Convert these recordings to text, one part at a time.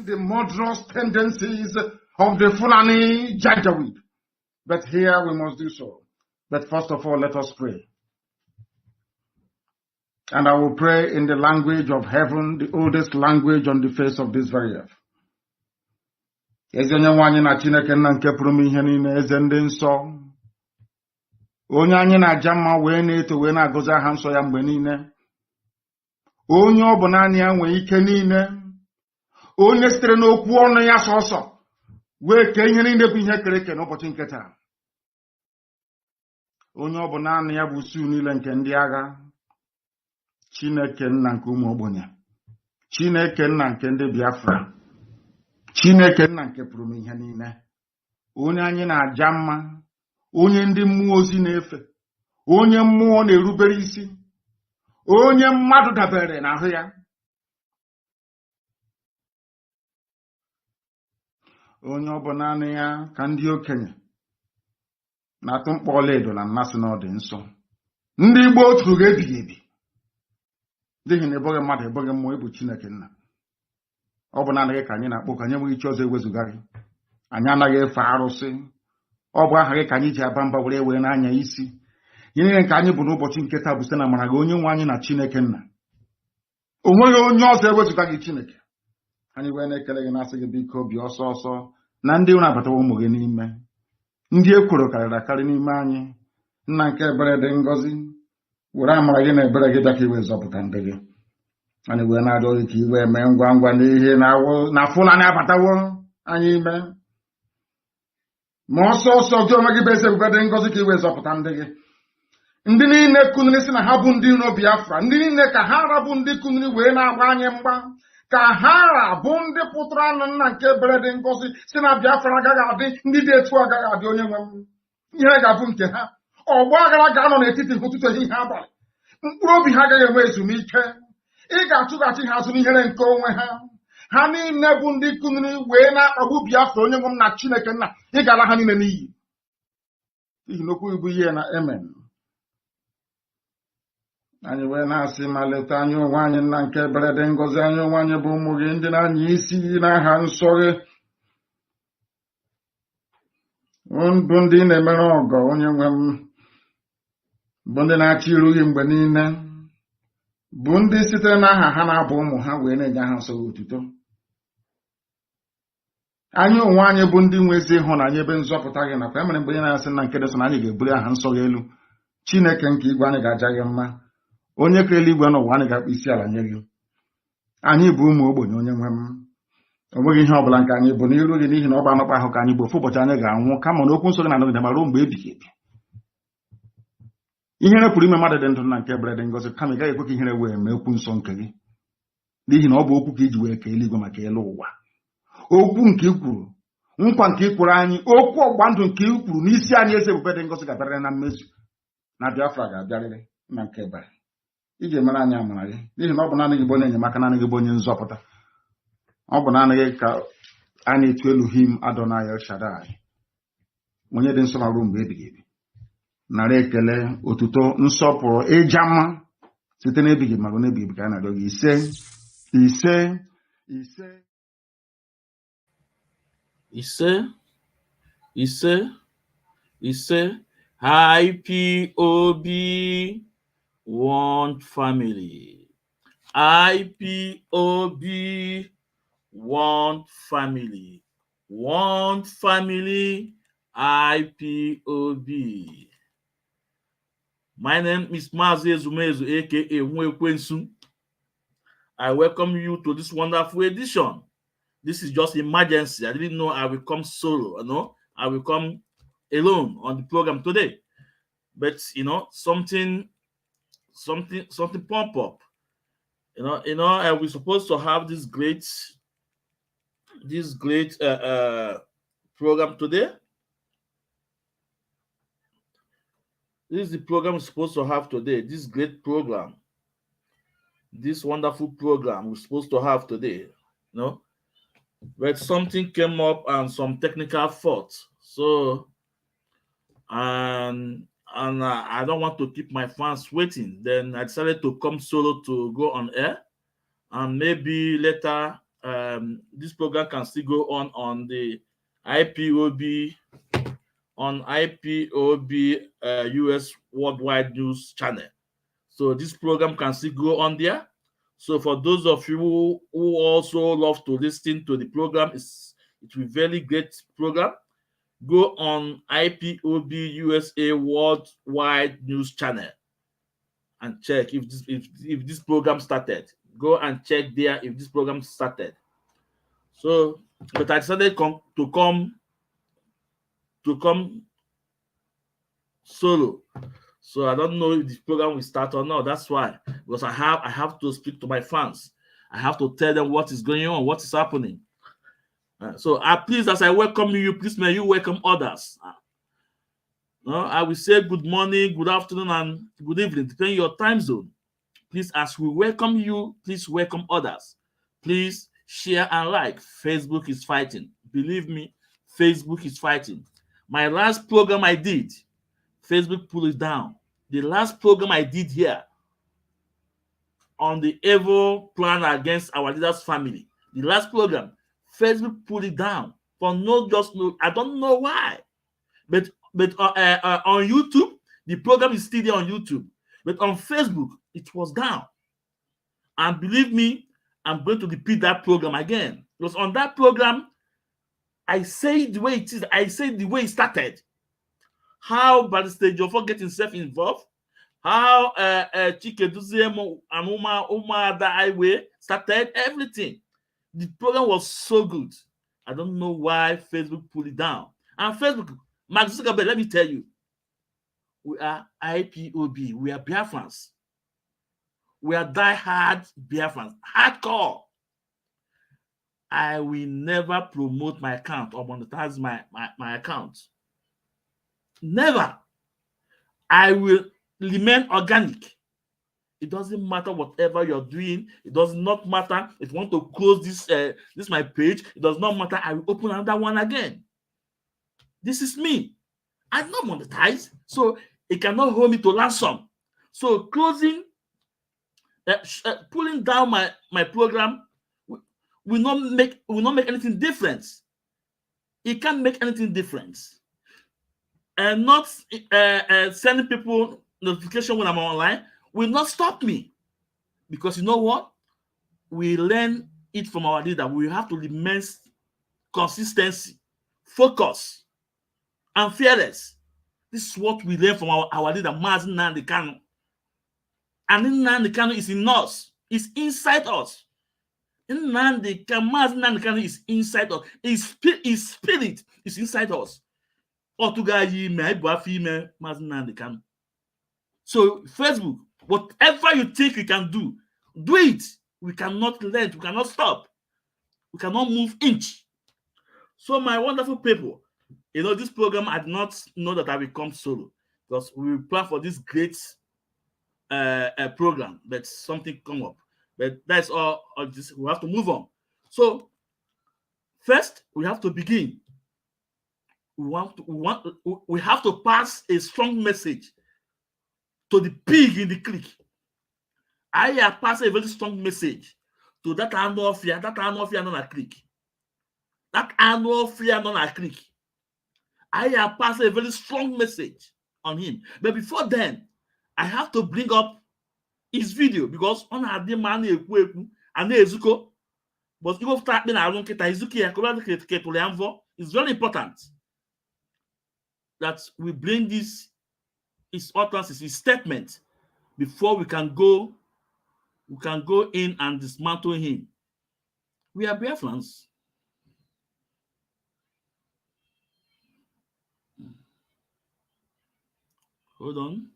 The murderous tendencies of the Fulani Janjaweed. But here we must do so. But first of all, let us pray. And I will pray in the language of heaven, the oldest language on the face of this very earth. Eze onye anyị na Chineke nna nke pụrụ m ihe niile, eze ndị nsọ. Onye anyị na-aja mma wee na-eto wee na-agọzi aha nsọ ya mgbe niile. Onye ọ bụ naanị ya nwee ike niile. Onye sitere n'okwu ọnụ ya sọsọ wee kee ihe niile bụ ihe kere eke n'ụbọchị nke taa. Onye ọ bụ naanị ya bụ usu niile nke ndị agha. Chineke nna nke ụmụ ogbenye. Chineke nna nke ndị Biafra. Chineke nna nke pụrụ m ihe niile. Onye anyị na-aja mma. Onye ndị mmụọ ozi na-efe. Onye mmụọ na-erubere isi. Onye mmadụ dabere n'ahụ ya. onye ọ bụ naanị ya ka ndị okenye na-atụ mkpa ọlaedo na mmasị na ọ dị nsọ. Ndị Igbo otu ga-ebighị ebi n'ihi na ịbụghị mmadụ ịbụghị mmụọ, ịbụ Chineke nna. Ọ bụ naanị gị ka anyị na-akpọ, ka anyị enweghị chi ọzọ ewezụga gị. Anyị anaghị efe arụsị. Ọ bụ aha gị ka anyị ji aba mba were n'anya isi. Ihe niile nke anyị bụ n'ụbọchị nke taa bụ site na amara gị, onye nwe anyị na Chineke nna. O nweghị onye ọzọ ewezụga gị Chineke. Anyị wee na-ekele gị na-asị gị biko obi ọsọ ọsọ na ndị na-abatawa ụmụ gị n'ime, ndị ekworo karịrị akarị n'ime anyị. Nna nke ebere dị ngọzi, were amara gị na ebere gị bịa ka iwe zọpụta ndị gị. Anyị wee na-arịọ gị ka iwe mee ngwa ngwa n'ihe na Fulani abatawo anyị ime. Ma ọsọ ọsọ gị onwe gị bụ eze ebube dị ngọzi ka iwe zọpụta ndị gị. Ndị niile kuniri si na ha bụ ndị iro Biafra, ndị niile ka ha rabụ ndị kuniri wee na-agba anyị mgba, ka ha rabụ ndị pụtara anụ nna nke ebere dị ngọzi si na Biafra agaghị adị, ndị dị etu agaghị adị. Onye nwe m, ihe ga-abụ nke ha. Ọgbọ aghara ga-anọ n'etiti ụtụtụ ehihie abalị. Mkpụrụ obi ha agaghị enwe ezumike. Ị ga-achụghachi ha azụ n'ihere nke onwe ha. Ha niile bụ ndị kuniri wee na-akpagbu Biafra. Onye nwe m na Chineke nna, ị ga-ala ha niile n'iyi n'ihi na okwu ibu ihe na amen. Anyị wee na-asị ma leta anyị onwe anyị nna nke ebere dị ngọzi, anyị onwe anyị bụ ụmụ gị ndị na-anya isi n'aha nsọ gị, bụ ndị na-emere ọgọ. Onye nwe m, bụ ndị na-achị iru gị mgbe niile, bụ ndị sitere n'aha ha na-abụ ụmụ ha wee na-enye ha nsọ gị otuto. Anyị onwe anyị bụ ndị nwe ezi ịhụnanya ebe nzọpụta gị nakwa emere mgbe anyị na-asị na nke dị nsọ na anyị ga-ebuli aha nsọ gị elu. Chineke nke igwe, anyị ga-aja gị mma. Onye kere eluigwe n'ụwa, anyị ga-akpụ isi ala nye gị. Anyị bụ ụmụ ogbenye. Onye nwe m, o nweghị ihe ọ bụla nke anyị bụ n'iru gị, n'ihi na ọ bụ anọkpa ahụ ka anyị bụ. Ofu ụbọchị anyị ga-anwụ, kama na okwu nsọ gị na-anọgide ma ruo mgbe ebighị ebi. Ihere pụrụ ime mmadụ dị ndụ na nke ebere dị ngọzi, kama ị gaghị ekwe ka ihere wee mee okwu nsọ nke gị, n'ihi na ọ bụ okwu ka iji wee kee eluigwe maka elu ụwa. Okwu nke i kwuru, nkwa nke i kwuru anyị, okwu ọgba ndụ nke i kwuru n'isi anyị eze ebube dị ngọzi ga-abịarịrị na mmezu, na Biafra ga-abịarịrị na nke ebere. Ị ga-emere anyị amara gị, n'ihi na ọ bụ naanị gị bụ onye enyemaka, naanị gị bụ onye nzọpụta. Ọ bụ naanị gị ka a na-etu Elohim Adonai El Shaddai, onye dị nsọ ma ruo mgbe ebighị ebi. Nara ekele, otuto, nsọpụrụ, ịja mma site n'ebighị ma ruo n'ebighị ebi ka anyị na-arịọ gị. Ise ise ise ise ise ise. IPOB, one family. IPOB, one family. One family. IPOB. My name is MAZI Ezumezu, aka Nwekwensu. I welcome you to this wonderful edition. This is just emergency. I didn't know I will come solo. I will come alone on the program today. But something pop up. We're supposed to have this great program today. This is the program we're supposed to have today. This great program, this wonderful program we're supposed to have today. But something came up and some technical faults. So, and I don't want to keep my fans waiting. Then I decided to come solo to go on air, and maybe later this program can still go on the IPOB US Worldwide News Channel. So this program can still go on there. So for those of you who also love to listen to the program, it's a very great program. Go on IPOB USA Worldwide News Channel and check if this program started. Go and check there if this program started. So, but I decided to come solo. So I don't know if the program will start or not. That's why, because I have to speak to my fans. I have to tell them what is going on, what is happening. So please, as I welcome you, please may you welcome others. I will say good morning, good afternoon, and good evening, depending on your time zone. Please, as we welcome you, please welcome others. Please share and like. Facebook is fighting. believe me, Facebook is fighting. My last program I did, Facebook pulled it down. The last program I did here on the evil plan against our leader's family, the last program, Facebook pulled it down for I don't know why. But on YouTube, the program is still there on YouTube. But on Facebook, it was down. And believe me, I'm going to repeat that program again. Because on that program, I say the way it is. I say the way it started. How Barrister Jofo get himself involved. How Chike Duziemo and Uma the highway started. Everything. The program was so good. I don't know why Facebook pulled it down. And Facebook, Mark Zuckerberg, let me tell you, we are IPOB. We are Biafrans. We are die-hard Biafrans. Hardcore. I will never promote my account or monetize my account. Never. I will remain organic. It doesn't matter whatever you're doing. It does not matter if you want to close this my page. It does not matter. I will open another one again. This is me. I'm not monetized, so it cannot hold me to ransom. So closing, pulling down my program will not make anything different. It can't make anything different. And not sending people notification when I'm online will not stop me, because you know what? We learn it from our leader. We have to remain consistency, focus, and fearless. This is what we learn from our leader, MAZI NNAMDI KANU. And NNAMDI KANU is in us. It's inside us. MAZI NNAMDI KANU is inside us. His spirit is inside us. So Facebook, whatever you think you can do it. We cannot let, we cannot stop. We cannot move inch. So my wonderful people, this program, I did not know that I will come solo, because we plan for this great program, but something come up. But that's all this, we have to move on. So first, we have to begin. We have to pass a strong message to the pig in the clique. I have passed a very strong message to that annual fear non a clique. That annual fear non a clique. I have passed a very strong message on him. But before then, I have to bring up his video, because on a demand and Ezuko, but you start being around Izuki, it's very important that we bring his utterances, his statement, before we can go in and dismantle him. We are Biafrans. Hold on.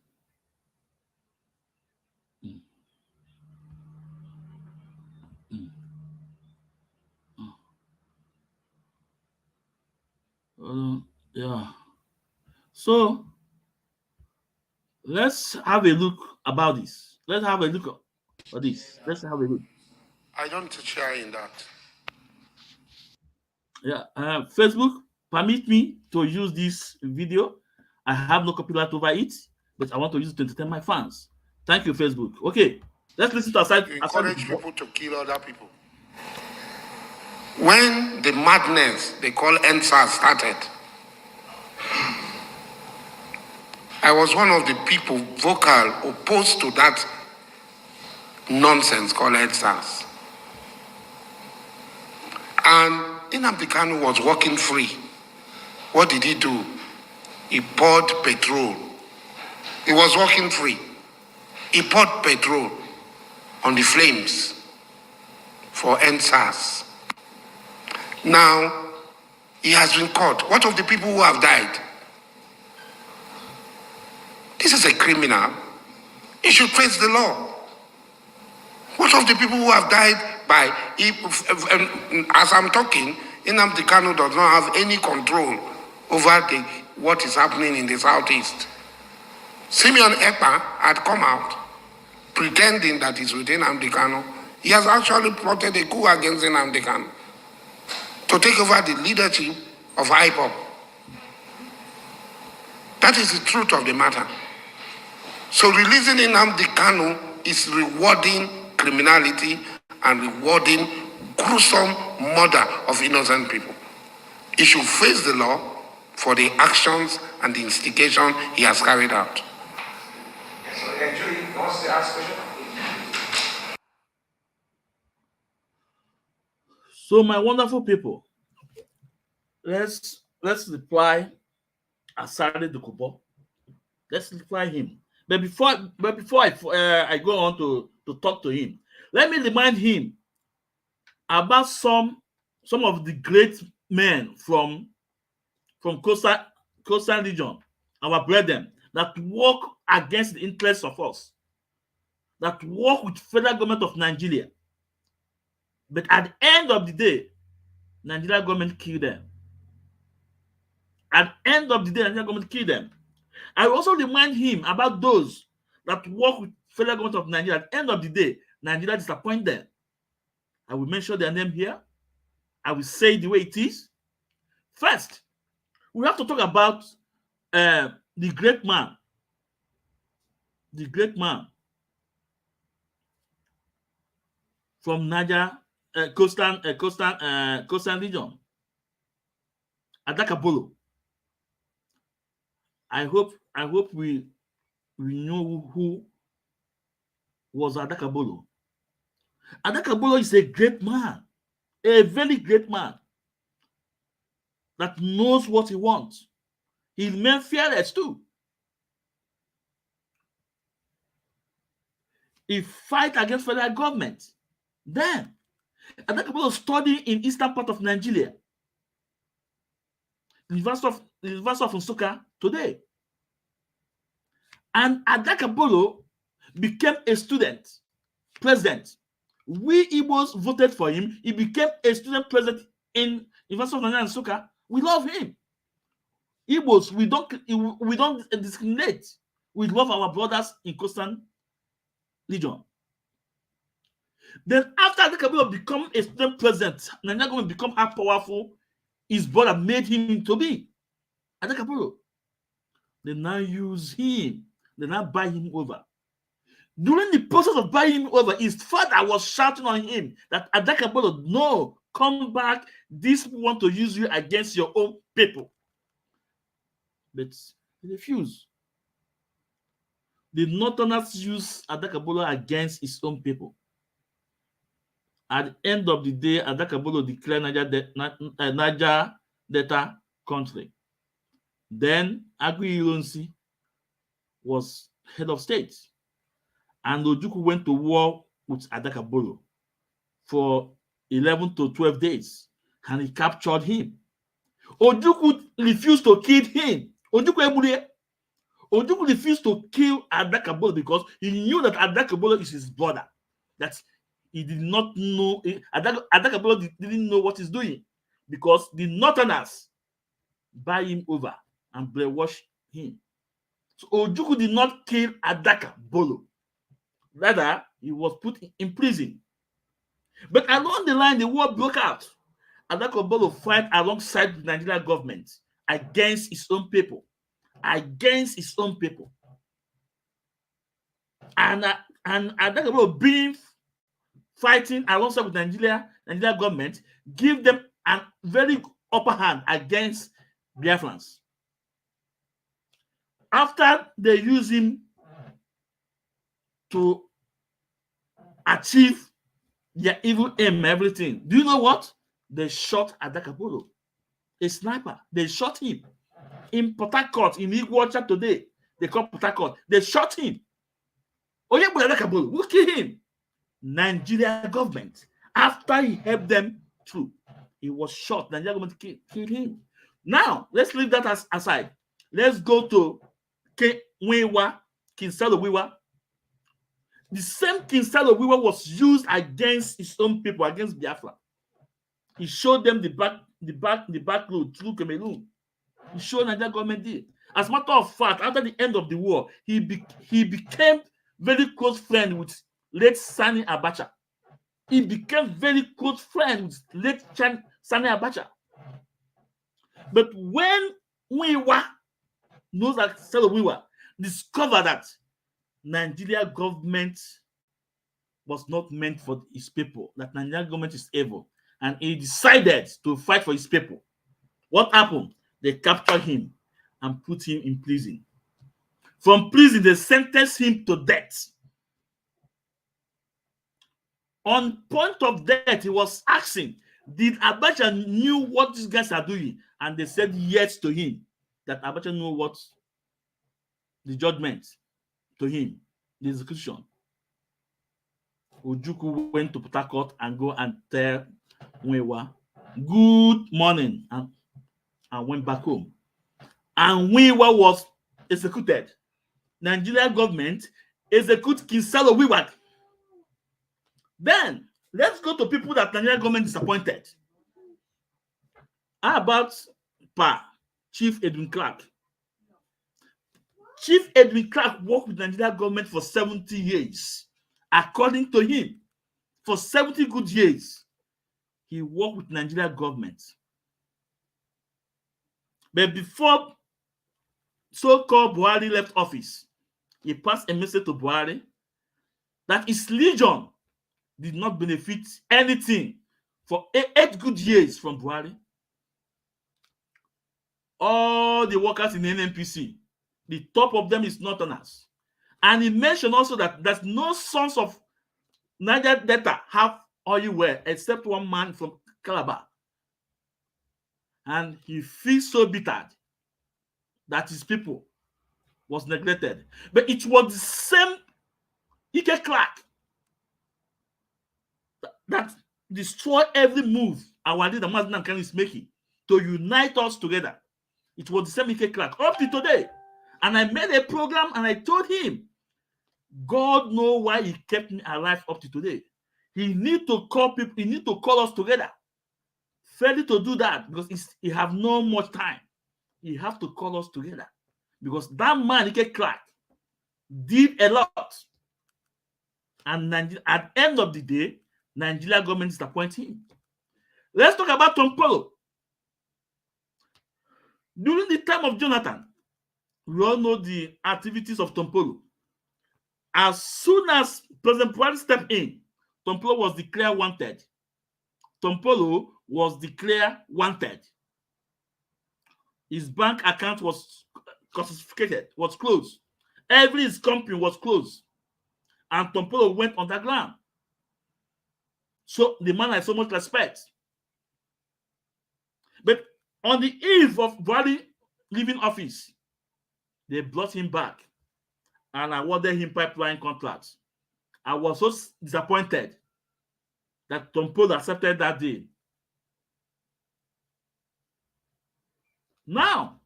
Yeah. So let's have a look about this. Let's have a look at this. Let's have a look. I don't share in that. Yeah. Facebook, permit me to use this video. I have no copyright over it, but I want to use it to entertain my fans. Thank you, Facebook. Okay, let's listen to aside. You encourage people to kill other people. When the madness they call NSAS started, I was one of the people vocal opposed to that nonsense called NSAS. And NNAMDI KANU was walking free. What did he do? He poured petrol. He was walking free. He poured petrol on the flames for NSAS. Now, he has been caught. What of the people who have died? This is a criminal. He should face the law. What of the people who have died by, as I'm talking, NNAMDI KANU does not have any control over what is happening in the southeast. Simeon Ekpa had come out pretending that he's with NNAMDI KANU. He has actually plotted a coup against NNAMDI KANU. to take over the leadership of Ipob. That is the truth of the matter. So releasing NNAMDI KANU is rewarding criminality and rewarding gruesome murder of innocent people. He should face the law for the actions and the instigation he has carried out. So actually, he wants to ask a question. So my wonderful people, let's reply Asari Dokubo. Let's reply him. But before I go on to talk to him, let me remind him about some of the great men from coastal region, our brethren, that work against the interests of us, that work with federal government of Nigeria. But at the end of the day, Nigeria government killed them. At the end of the day, Nigeria government killed them. I also remind him about those that work with federal government of Nigeria. At the end of the day, Nigeria disappoint them. I will mention their name here. I will say it the way it is. First, we have to talk about the great man from Niger coastal region, Adakabolo. I hope we know who was Adakabolo. Adakabolo is a great man, a very great man that knows what he wants. He remains fearless too. He fight against federal government. Then Adakabolo studying in eastern part of Nigeria, University of Nsukka today. And Adakabolo became a student president. We Igbos voted for him. He became a student president in University of Nigeria Nsukka. We love him. Igbos, we don't discriminate. We love our brothers in coastal region. Then after Adakabolo become a student president, Nigeria going to become how powerful his brother made him to be. Adakabolo. They now use him. They now buy him over. During the process of buying him over, his father was shouting on him that Adakabolo, no, come back. These people want to use you against your own people. But he refused. The Northerners used Adakabolo against his own people. At the end of the day, Adakabolo declared Niger Delta country. Then Agui Ironsi was head of state. And Ojukwu went to war with Adakabolo for 11 to 12 days. And he captured him. Ojukwu refused to kill him. Ojukwu refused to kill Adakabolo because he knew that Adakabolo is his brother. That he did not know. Adakabolo didn't know what he's doing because the Northerners buy him over and brainwash him. So Ojukwu did not kill Adakabolo. Rather, he was put in prison. But along the line, the war broke out. Adakabolo fight alongside the Nigerian government against his own people. Against his own people. And Adakabolo being fighting alongside with Nigeria government give them a very upper hand against Biafrans. After they use him to achieve their evil aim, everything. Do you know what? They shot Adakabolo, a sniper. They shot him in Port Harcourt, in Iguacha today. They call Port Harcourt. They shot him. Oyebo Adakabolo, who killed him? Nigeria government. After he helped them through, he was shot. Nigeria government killed him. Now, let's leave that aside. Let's go to King Salo Wiwa. The same King Salo Wiwa was used against his own people, against Biafra. He showed them the back road through Cameroon. He showed Nigeria government did. As a matter of fact, after the end of the war, he became very close friend with late Sani Abacha. He became very close friend with late Sani Abacha. But when Wiwa knows that Salo Wiwa discovered that Nigeria government was not meant for his people, that Nigerian government is evil, and he decided to fight for his people. What happened? They captured him and put him in prison. From prison, they sentenced him to death. On point of death, he was asking, did Abacha knew what these guys are doing? And they said yes to him, that Abacha knew what the judgment to him, the execution. Ojukwu went to Port Harcourt and go and tell Wiwa, good morning, and went back home. And Wiwa was executed. Nigeria government execute King Salo Wiwa. Then let's go to people that Nigeria government disappointed. How about Chief Edwin Clark? Chief Edwin Clark worked with Nigeria government for 70 years. According to him, for 70 good years, he worked with Nigeria government. But before so-called Buhari left office, he passed a message to Buhari that his legion did not benefit anything for 8 good years from Buhari. All the workers in NNPC, the top of them is Northerners. And he mentioned also that there's no sons of Niger Delta have oil well except one man from Calabar. And he feels so bitter that his people was neglected. But it was the same Ike Clark that destroyed every move our leader MAZI Nnamdi is making to unite us together. It was the same Ike Clark up to today. And I made a program and I told him, God knows why he kept me alive up to today. He need to call people, he need to call us together. Failure to do that because he have no much time. He have to call us together. Because that man, Ike Clark, did a lot. And at the end of the day, Nigeria government disappointed him. Let's talk about Tom Polo. During the time of Jonathan, we all know the activities of Tom Polo. As soon as President Buhari stepped in, Tom Polo was declared wanted. Tom Polo was declared wanted. His bank account was confiscated, was closed. Every his company was closed. And Tom Polo went underground. So the man had so much respect. But on the eve of Buhari leaving office, they brought him back and awarded him pipeline contracts. I was so disappointed that Tom Polo accepted that deal. Now,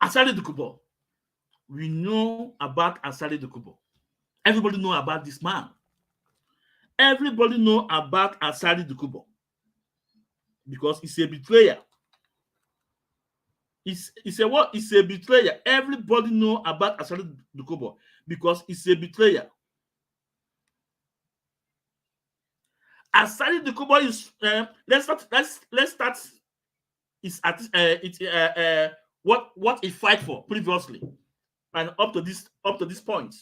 Asari Dokubo. We know about Asari Dokubo. Everybody know about this man. Everybody know about Asari Dokubo because he's a betrayer. It's a what? It's a betrayer. Everybody know about Asari Dokubo because he's a betrayer. Asari Dokubo is let's start is at what he fight for previously and up to this point.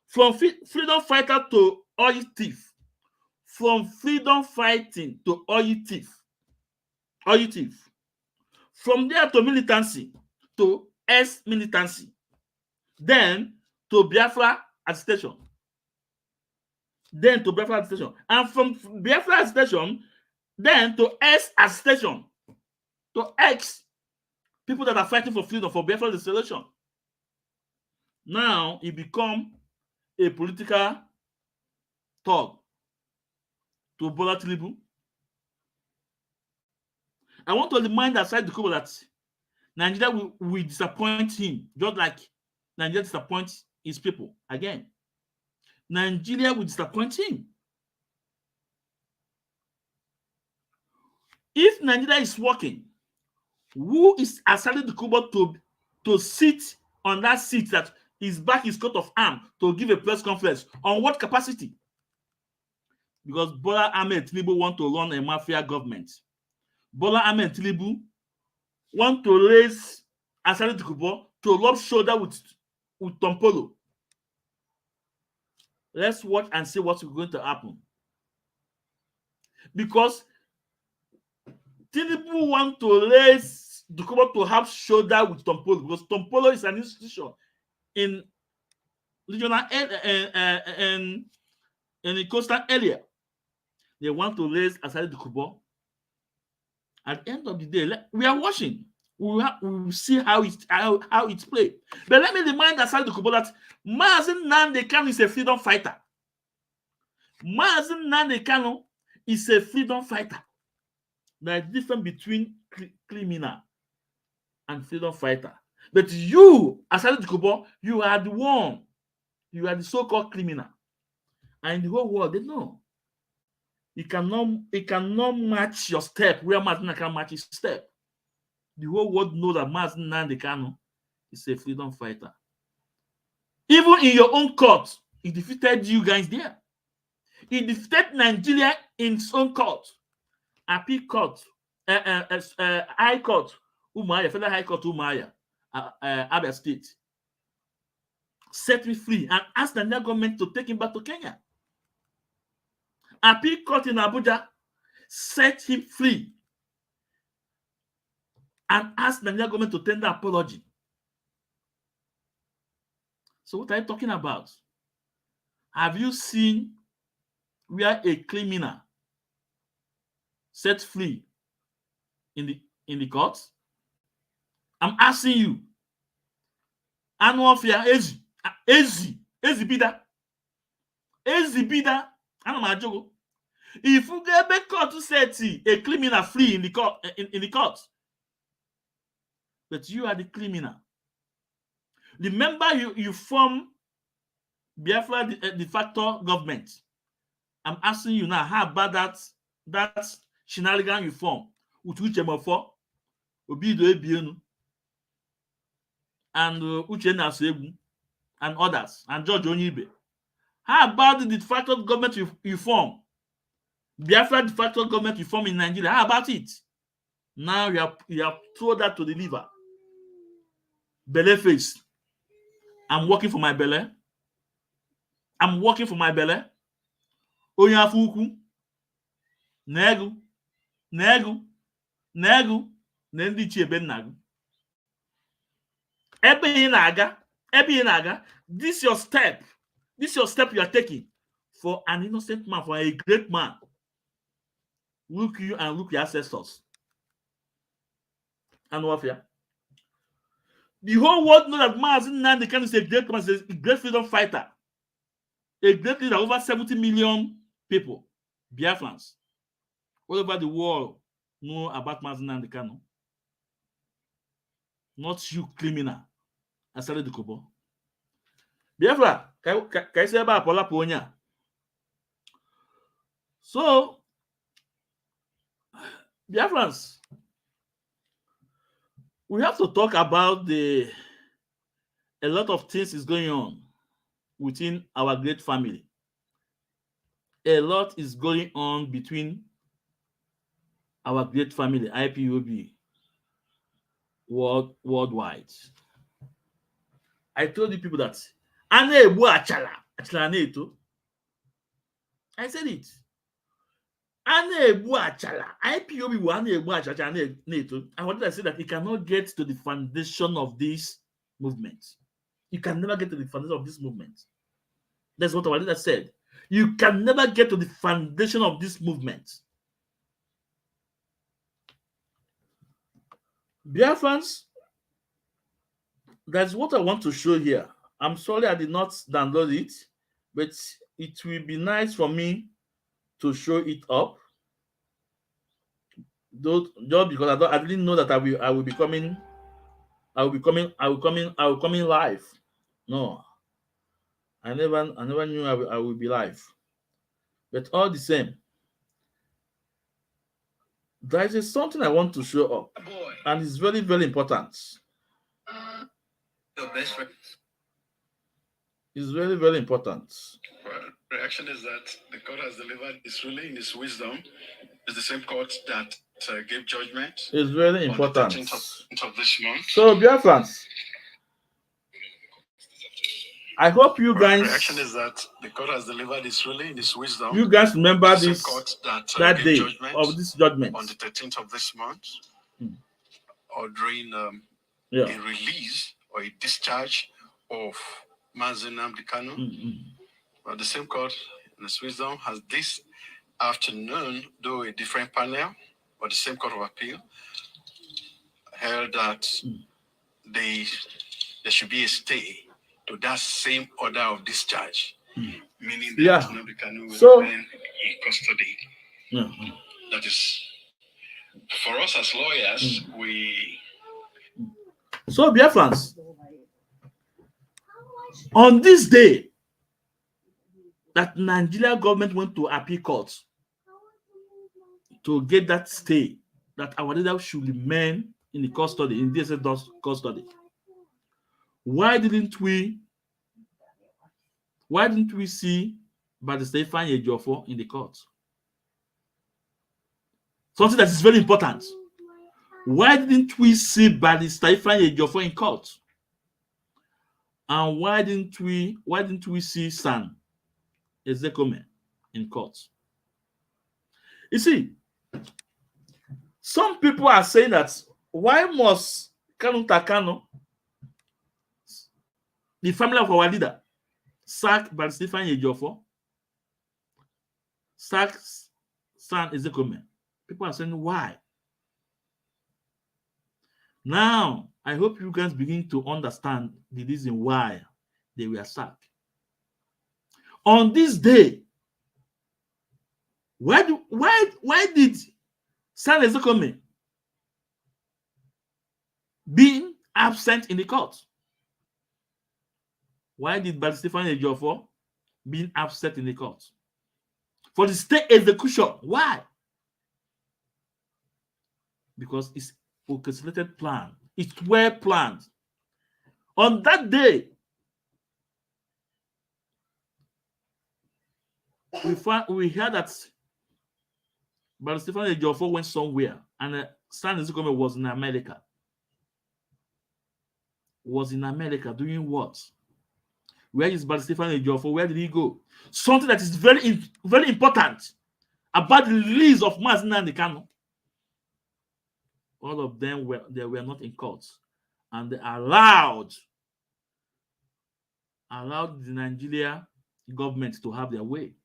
From freedom fighter to oil thief, from freedom fighting to oil thief, from there to militancy, to ex-militancy, then to Biafra agitation, and from Biafra agitation, then to ex-agitation, to ex people that are fighting for freedom, for Biafra legislation. Now he become a political thug to Bola Tinubu. I want to remind Asari Dokubo that Nigeria will disappoint him, just like Nigeria disappoints his people. Again, Nigeria will disappoint him. If Nigeria is working, who is Asari Dokubo to sit on that seat that his back is coat of arms to give a press conference? On what capacity? because Bola Ahmed Tinubu want to run a mafia government. Bola Ahmed Tinubu want to raise Asari Dokubo to rub shoulder with Tompolo. Let's watch and see what's going to happen. Because Tinubu want to raise Dokubo to have shoulder with Tompolo, because Tompolo is an institution in regional in the coastal area. They want to raise Asari Dokubo. At the end of the day, we are watching. We will see how it's played. But let me remind Asari Dokubo that MAZI NNAMDI KANU is a freedom fighter. MAZI NNAMDI KANU is a freedom fighter. There is difference between criminal and freedom fighter. But you, Asari Dokubo, you are the one. You are the so-called criminal. And the whole world, they know. It cannot match your step where MAZI NNAMDI KANU matches step. The whole world knows that MAZI NNAMDI KANU is a freedom fighter. Even in your own court, he defeated you guys there. He defeated Nigeria in his own court. Appeal court, High Court, Umuahia, Federal High Court, Umuahia, Abia State. Set me free and asked the Nigerian government to take him back to Kenya. Appeal court in Abuja set him free and asked the Nigerian government to tender apology. So what are you talking about? Have you seen where a criminal set free in the courts? I'm asking you. Anwafia Ezi Bida. If you get a court to set a criminal free in the court, in the court, but you are the criminal. Remember, you form Biafra de facto government. I'm asking you now, how about that shenanigan you form with Uchemofo, Obido Ebienu, and Uchenna Sebu, and others, and George Onyibe? How about the de facto government you form? Biafra de facto government you form in Nigeria. How about it? Now you have thrown that to the liver. Belle face. I'm working for my belly. I'm working for my belly. Onyafuku. Negu. Nendi chiebe nagu. Ebe naga. This your step you are taking for an innocent man, for a great man. Look you and look your ancestors. And warfare. The whole world knows that MAZI NNAMDI KANU is a great man, a great freedom fighter. A great leader, over 70 million people, Biafrans, all over the world know about MAZI NNAMDI KANU. Not you, criminal. Asari Dokubo. Biafra, can you say about Paula Ponya? So, Biafrans, we have to talk about a lot of things is going on within our great family. A lot is going on between our great family, IPOB, worldwide. I told you people that I said it. I wanted to say that it cannot get to the foundation of this movement. You can never get to the foundation of this movement. That's what our leader said. You can never get to the foundation of this movement. Biafrans, that's what I want to show here. I'm sorry I did not download it, but it will be nice for me to show it up. Just because I didn't know that I will be coming live. No. I never knew I will be live. But all the same, there is something I want to show up. And it's very, very important. Your best friend. It's very, very important. Reaction is that the court has delivered its ruling, its wisdom. It's the same court that gave judgment. It's very important. On the 13th of this month. So, dear friends, I hope you guys. Reaction is that the court has delivered its ruling, its wisdom. You guys remember this that day of this judgment on the 13th of this month, ordering a release or a discharge of MAZI NNAMDI KANU. But the same court, in its wisdom, has this afternoon, though a different panel, but the same court of appeal, held that there should be a stay to that same order of discharge, meaning that NNAMDI KANU will remain in custody. That is, for us as lawyers, we. So, dear friends, on this day, that Nigeria government went to appeal court to get that stay that our leader should remain in the custody, in DSS custody. Why didn't we see Barrister Ifeanyi Ejiofor in the court? Something that is very important. Why didn't we see Barrister Ifeanyi Ejiofor in court? And why didn't we see San Ezekome in court? You see, some people are saying that why must KANU, the family of our leader, sack Barrister Ifeanyi Ejiofor, sack San Ezekome? People are saying why? Now, I hope you guys begin to understand the reason why they were sacked. On this day, why did San Ezekome being absent in the court? Why did Barrister Ifeanyi Ejiofor being absent in the court? For the state execution. Why? Because it's orchestrated plan. It's well planned. On that day, we heard that Barrister Ifeanyi Ejiofor went somewhere, and San Ezekome was in America. Was in America doing what? Where is Barrister Ifeanyi Ejiofor? Where did he go? Something that is very, very important about the release of MAZI NNAMDI KANU. All of them were not in court, and they allowed the Nigeria government to have their way.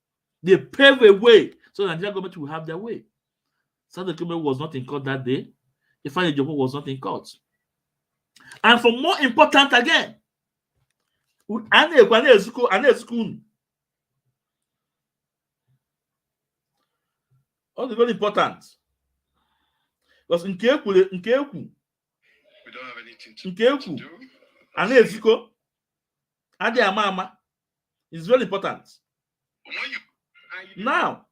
They paved a way so the Nigerian government will have their way. San Ezekome was not in court that day. Ifeanyi Ejiofor was not in court. And for more important again, also very important. Because in Keku, We don't have anything to do. Eziko, Ade Amama, is very important. Now,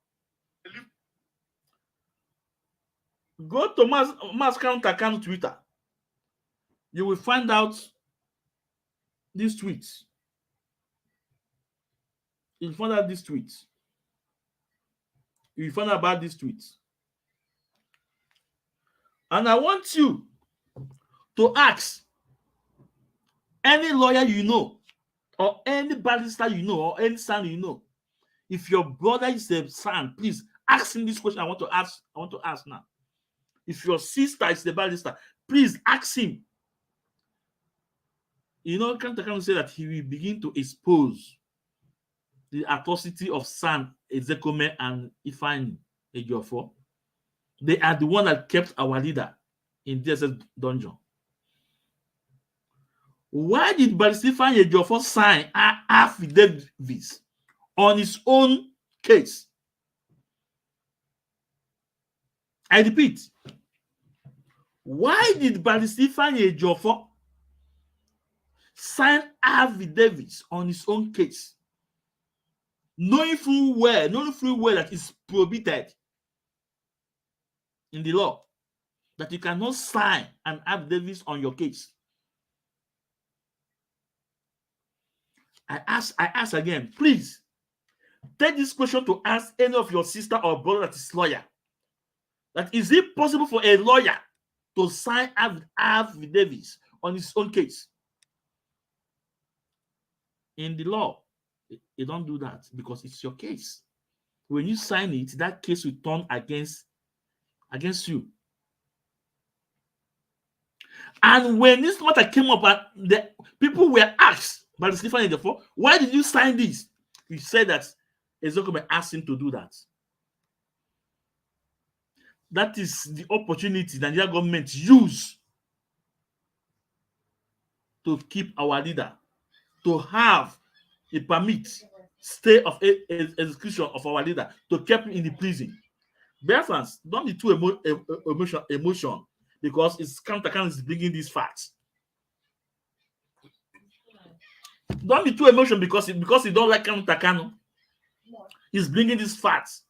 go to Mass Counter account Twitter. You will find out these tweets. You will find out these tweets. You will find out about these tweets. And I want you to ask any lawyer you know, or any barrister you know, or any son you know, if your brother is a son, please ask him this question. I want to ask now. If your sister is a barrister, please ask him. You know, Kantakano say that he will begin to expose the atrocity of San Ezekome and Ifeanyi Ejiofor. They are the one that kept our leader in DSS dungeon. Why did Barrister Ifeanyi Ejiofor sign affidavits on his own case? I repeat, why did Barrister Ifeanyi Ejiofor sign affidavits on his own case, knowing full well that it's prohibited in the law, that you cannot sign an affidavit on your case? I ask again, please, Take this question to ask any of your sister or brother that is lawyer. That is it possible for a lawyer to sign affidavits on his own case? In the law, you don't do that because it's your case. When you sign it, that case will turn against you. And when this matter came up, the people were asked by the Stephen therefore, why did you sign this? He said that Ezekiel asked him to do that. That is the opportunity the Nigerian government use to keep our leader, to have a permit, stay of execution of our leader, to keep him in the prison. Biafrans, don't be too emotion because it's KANU is bringing these facts. Don't be too emotional because you don't like KANU. He's bringing these facts,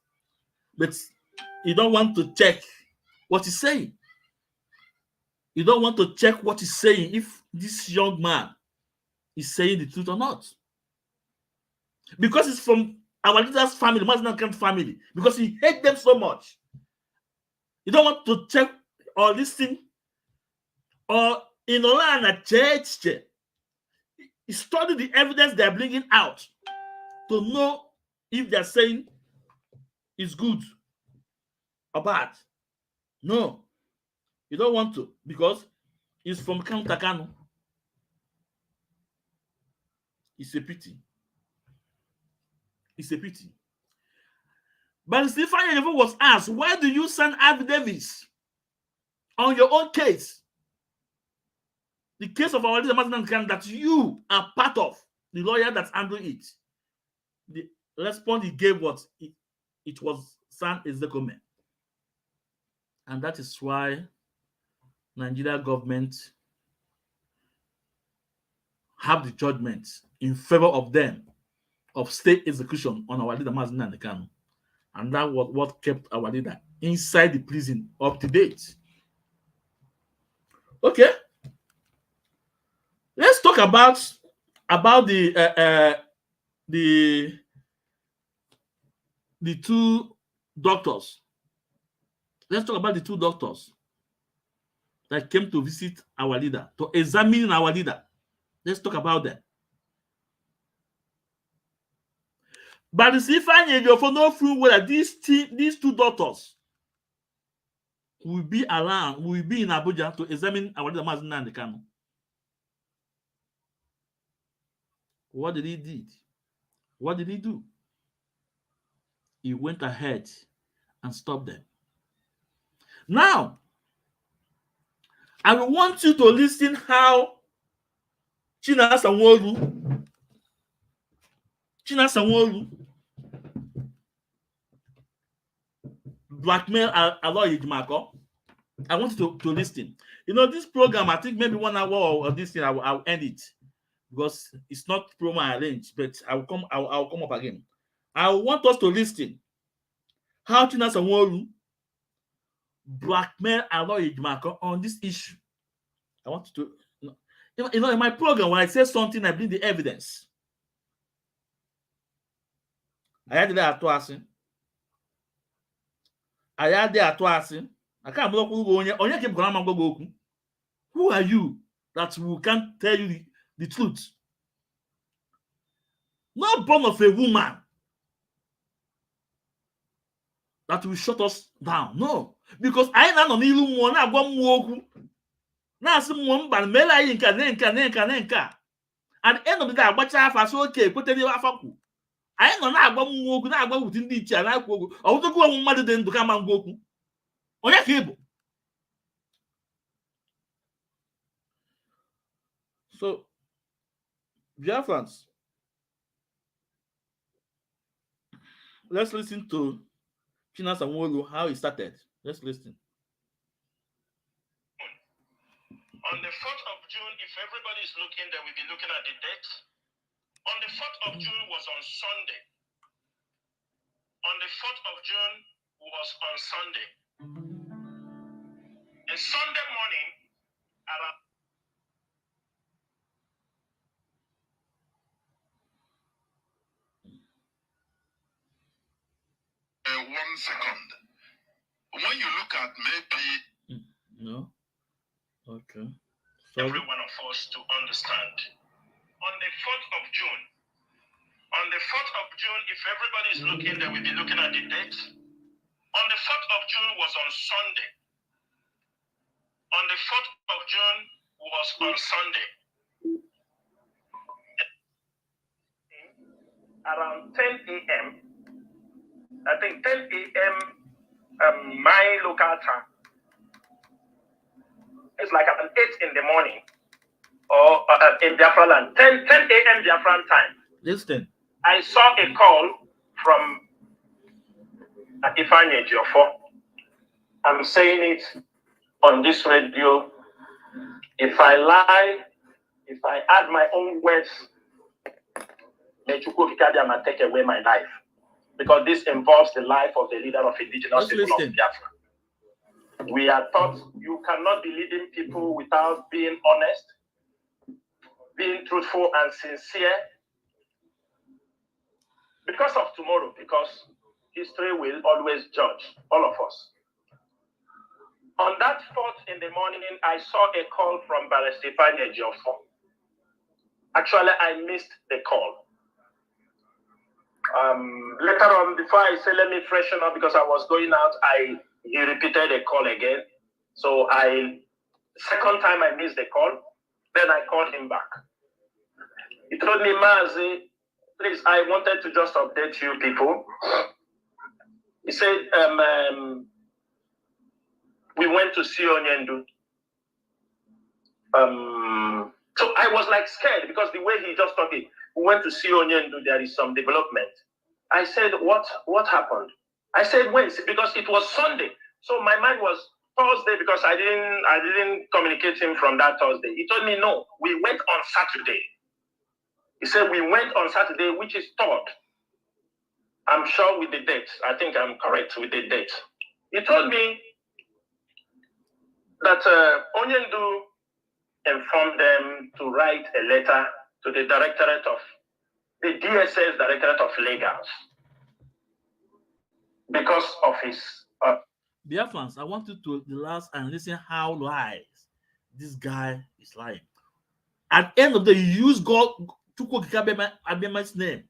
but you don't want to check what he's saying. You don't want to check what he's saying if this young man is saying the truth or not. Because it's from our leader's family, MAZI family, because he hates them so much. You don't want to check or listen or in a church. You study the evidence they're bringing out to know if they're saying it's good or bad. No, you don't want to because it's from KANU. It's a pity. It's a pity. But Stephen was asked, why do you send affidavits on your own case? The case of our leader that you are part of, the lawyer that's handling it. The response he gave was it was San Ezekiel. And that is why Nigeria government have the judgment in favor of them of state execution on our leader MAZI KANU. And that was what kept our leader inside the prison up to date. Okay. Let's talk about the two doctors. Let's talk about the two doctors that came to visit our leader, to examine our leader. Let's talk about them. But the Stephen for no free whether these two doctors will be around, will be in Abuja to examine our leader MAZI KANU. What did he do? What did he do? He went ahead and stopped them. Now, I want you to listen how Chinasa Sanwo-Olu blackmail Aloy Ejimako. I want you to listen. You know, this program, I think maybe 1 hour of this thing, I'll end it because it's not promo arranged, but I'll come up again. I want us to listen how Chinasa Sanwo-Olu blackmail Aloy Ejimako on this issue. I want you to, in my program, when I say something, I bring the evidence. I had that twice. I can't block who are you that we can't tell you the truth? Not born of a woman that will shut us down. No, because I don't know one. I got more. Now someone but mela inka. At the end of the day, I watch half as okay. Put any afaku. I know now. I got more. Now I got within the chair. I go. I want to go on mother then to come and go. On your cable. So, Biafrans, let's listen to Chinasa Sanwo-Olu, how he started. Let's listen. On the 4th of June, if everybody is looking, then we'll be looking at the date. On the 4th of June was on Sunday. On the 4th of June was on Sunday. A Sunday morning, around second. When you look at maybe No. Okay. Every one of us to understand. On the 4th of June, if everybody is looking, then we'll be looking at the date. On the 4th of June was on Sunday. On the 4th of June was on Sunday. Around 10 a.m., I think 10 a.m. My local time. It's like at 8 in the morning, or in Biafra land, 10 a.m. Biafran time. Listen. I saw a call from Ifanye Jiofo. I'm saying it on this radio. If I lie, if I add my own words, Mechuku Kikadi might take away my life. Because this involves the life of the leader of indigenous people of Biafra. We are taught you cannot be leading people without being honest, being truthful and sincere. Because of tomorrow, because history will always judge all of us. On that 4th in the morning, I saw a call from Barrister Ifanye Jiofo. Actually, I missed the call. Later on, before I say let me freshen up because I was going out, he repeated the call again. So second time I missed the call, then I called him back. He told me, Mazi, please, I wanted to just update you people. He said, we went to see Onyendu. So I was like scared because the way he just talking, we went to see Onyendu, there is some development. I said, what happened? I said, when? Because it was Sunday. So my mind was Thursday because I didn't communicate him from that Thursday. He told me, no, we went on Saturday. He said, we went on Saturday, which is 3rd. I'm sure with the date. I think I'm correct with the date. He told me that Onyendu informed them to write a letter to the DSS Directorate of Legals because of his... Biafrans, I want you to relax and listen how lies this guy is lying. At the end of the day, he used God to quote Abema's name.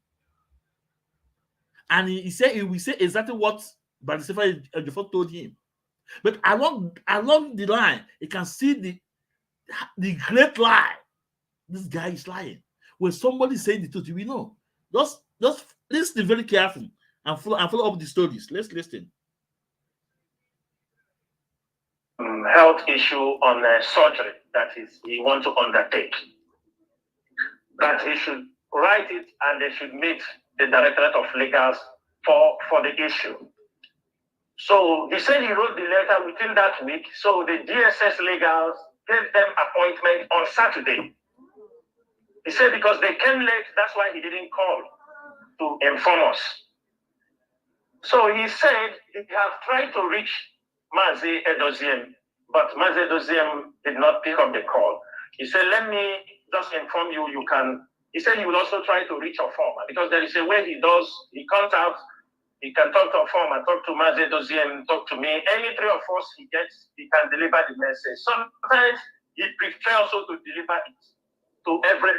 And he said he will say exactly what Barrister Jiofo told him. But along the line, you can see the great lie. This guy is lying. When somebody saying the truth, we know. Just listen very carefully and follow up the stories. Let's listen. Health issue on surgery that he wants to undertake. That he should write it and they should meet the Directorate of Legals for the issue. So he said he wrote the letter within that week. So the DSS Legals gave them appointment on Saturday. He said because they came late, that's why he didn't call to inform us. So he said he has tried to reach MAZI Edoziem, but MAZI Edoziem did not pick up the call. He said, let me just inform you, you can. He said he will also try to reach a farmer because there is a way he comes out, he can talk to a farmer, talk to MAZI Edoziem, talk to me. Any three of us he can deliver the message. Sometimes he prefers also to deliver it to every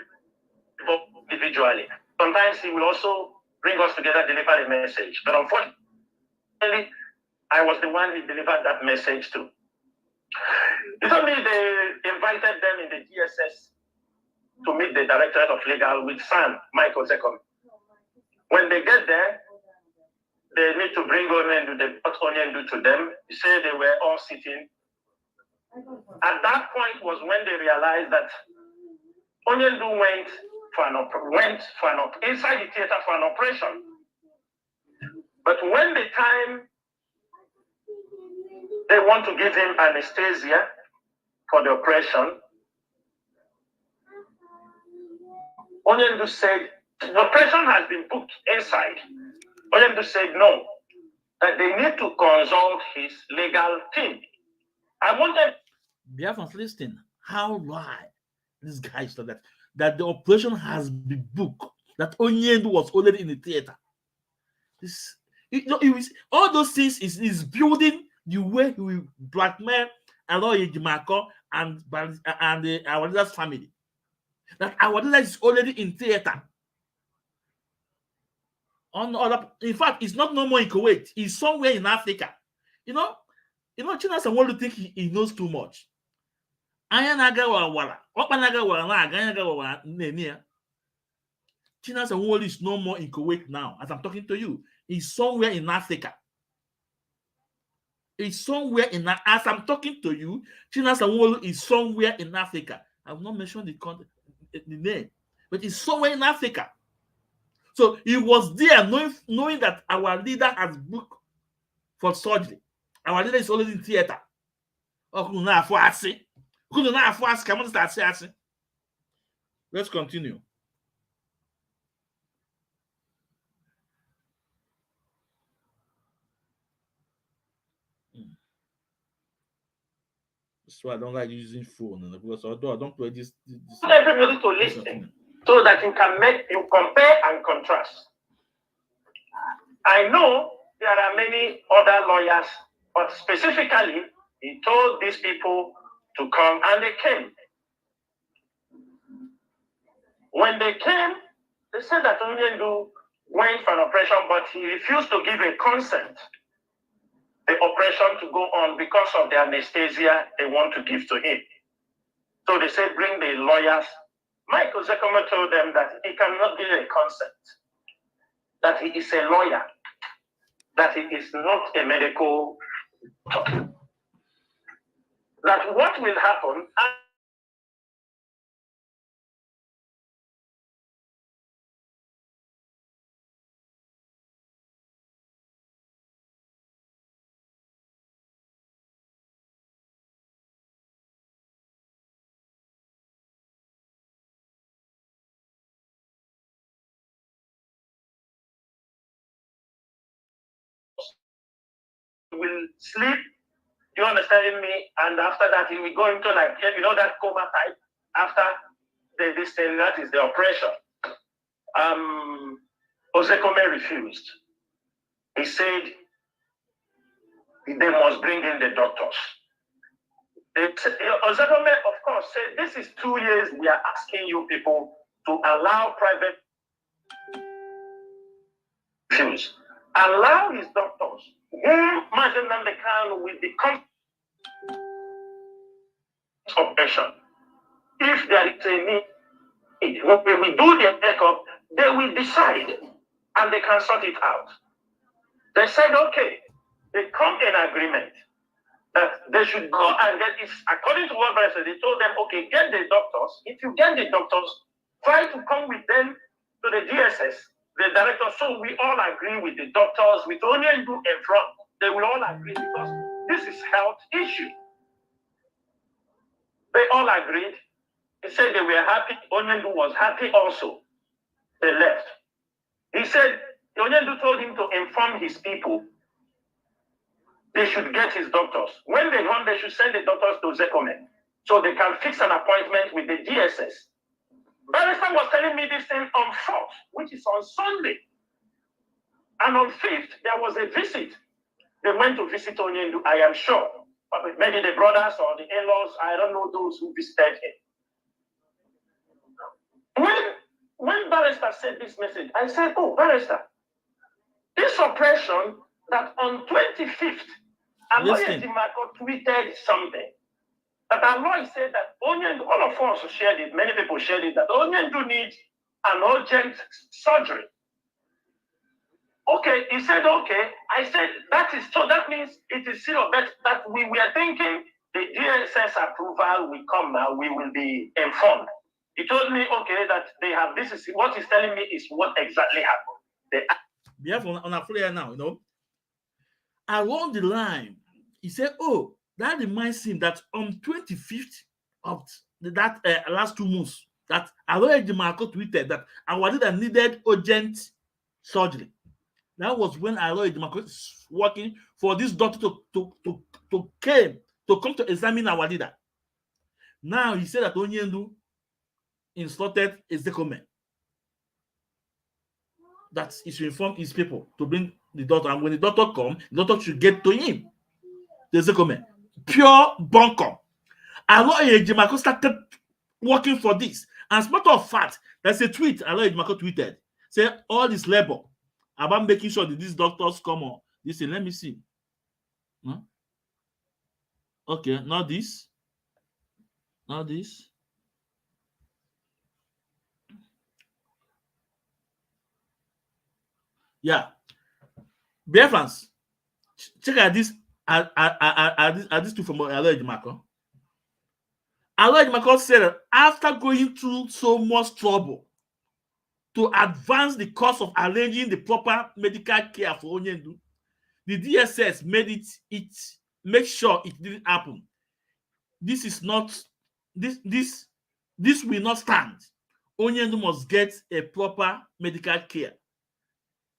individually. Sometimes he will also bring us together, deliver the message. But unfortunately, I was the one he delivered that message to. He told me they invited them in the DSS to meet the Directorate of Legal with San Michael Zekom. When they get there, they need to bring Onyendu, they brought Onyendu to them. He said they were all sitting. At that point was when they realized that Onyendu went inside the theater for an operation. But when the time they want to give him anesthesia for the operation, Onyendu said, the operation has been booked inside. Onyendu said no, that they need to consult his legal team. I wanted... Biafrans, listen, how lie this guy said that the operation has been booked, that Onyendu was already in the theater. All those things is building the way he will blackmail Aloy Ejimako and our leader's family. That our leader is already in theater. In fact, it's not no more in Kuwait. He's somewhere in Africa. China doesn't want to think he knows too much. China Sanwo-Olu is no more in Kuwait now. As I'm talking to you, he's somewhere in Africa. As I'm talking to you, China Sanwo-Olu is somewhere in Africa. I've not mentioned the name, but he's somewhere in Africa. So he was there knowing that our leader has booked for surgery. Our leader is always in theater. Let's continue. So I don't like using phone because although I don't play this. Everybody to listen so that you compare and contrast. I know there are many other lawyers, but specifically, he told these people to come, and they came. When they came, they said that Onyendu went for an operation, but he refused to give a consent the operation to go on because of the anesthesia they want to give to him. So they said, bring the lawyers. Michael Zekoma told them that he cannot give a consent, that he is a lawyer, that he is not a medical doctor. That what will happen will sleep, you understand me? And after that, he will go into that coma type after this thing, that is the operation. Ozekome refused. He said they must bring in the doctors. Ozekome, of course, said this is 2 years we are asking you people to allow private refuse. Allow his doctors, whom MAZI NNAMDI KANU will become operation. If there is a need, when we do their checkup, they will decide and they can sort it out. They said, okay, they come in agreement that they should go and get it. According to what I said, they told them, okay, get the doctors. If you get the doctors, try to come with them to the DSS, the director. So we all agree with the doctors, with Onyendu in front. They will all agree because this is health issue. They all agreed. He said they were happy. Onyendu was happy also. They left. He said, Onyendu told him to inform his people they should get his doctors. When they want, they should send the doctors to Zekome so they can fix an appointment with the DSS. Barrister was telling me this thing on 4th, which is on Sunday. And on 5th, there was a visit. They went to visit Onyendu, I am sure. Maybe the brothers or the in-laws, I don't know those who visited him. When Barrister said this message, I said, oh, Barrister, this operation that on 25th, Aloy Ejimako tweeted something. That Aloy said that Onyendu, all of us shared it, many people shared it, that Onyendu needs an urgent surgery. Okay, he said, okay. I said, that means it is serious, that we were thinking the DSS approval will come now, we will be informed. He told me, okay, that they have, this is what he's telling me is what exactly happened. We have on a flyer now, along the line, he said, oh, that reminds him that on 25th of that last 2 months, that Aloy Ejimako tweeted that our leader needed urgent surgery. That was when Aloy Ejimako is working for this doctor to come to examine our leader. Now he said that Onyendu instructed Ezekome that he should inform his people to bring the doctor, and when the doctor comes, the doctor should get to him. There's a comment. Pure bunkum. Aloy Ejimako started working for this. As a matter of fact, there's a tweet Aloy Ejimako tweeted. Say all this labor about making sure that these doctors come on. Listen, let me see. Huh? Okay, not this. Not this. Yeah. Biafrans, check out this. These two from Aloy Ejimako. Aloy Ejimako said after going through so much trouble to advance the course of arranging the proper medical care for Onyendu, the DSS make sure it didn't happen. This is not this will not stand. Onyendu must get a proper medical care.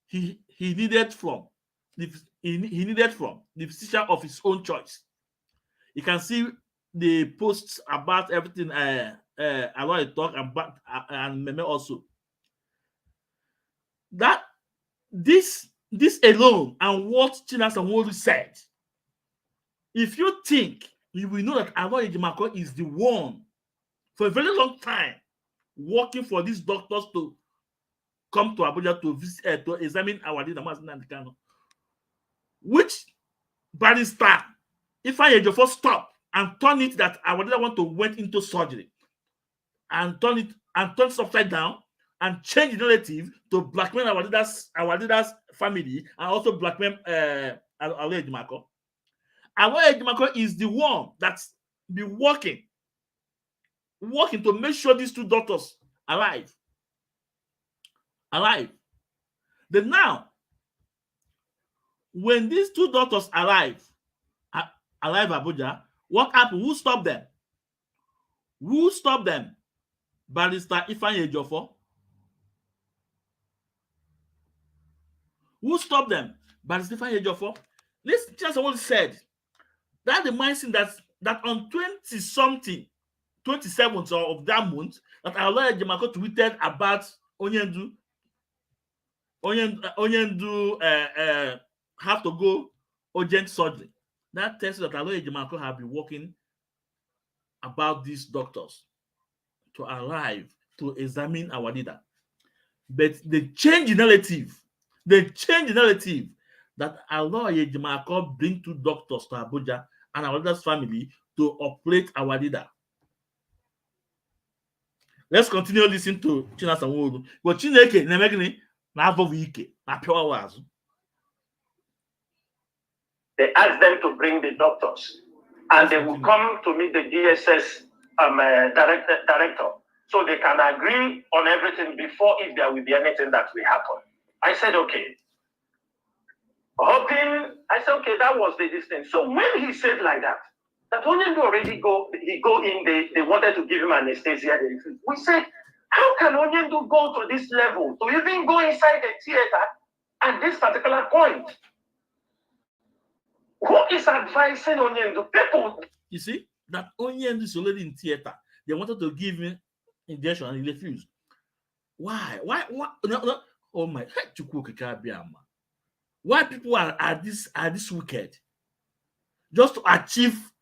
He needed from the physician of his own choice. You can see the posts about everything Aloy talk about and Meme also. That this alone and what Chinasa Nwodu said, if you think, you will know that Aloy Ejimako is the one for a very long time working for these doctors to come to Abuja to visit, to examine our leader, MAZI KANU, which barrister, if I had first stop and turn it that our leader went into surgery and turn it upside down and change the narrative to blackmail our leaders' family and also blackmail Aloy Ejimako. Aloy Ejimako is the one that's be working to make sure these two doctors alive. Then now, when these two doctors alive Abuja, what happened? Who stopped them? Barrister Ifeanyi Ejiofor. Who stopped them? Barrister Ifeanyi Ejiofor. Listen, just someone said that reminds him that on 27th of that month, that Aloy Ejimako tweeted about Onyendu have to go urgent surgery. That tells you that Aloy Ejimako have been working about these doctors to arrive to examine our leader. But they change the narrative. That Aloy Ejimako bring two doctors to Abuja and our leader's family to operate our leader. Let's continue listening to Chinasa Nwodu. But Chineke na-emegini na-avọvụ ike na pure words. They asked them to bring the doctors, and they will come to meet the DSS director, so they can agree on everything before if there will be anything that will happen. I said, okay. Okay, that was the distance. So when he said like that Onyendu already go in, they wanted to give him anesthesia. We said, how can Onyendu go to this level, to even go inside the theater at this particular point? Who is advising Onyendu? People. You see, that Onyendu is already in theater. They wanted to give him injection and he refused. Why? No. Oh my, why people are this wicked? Just to achieve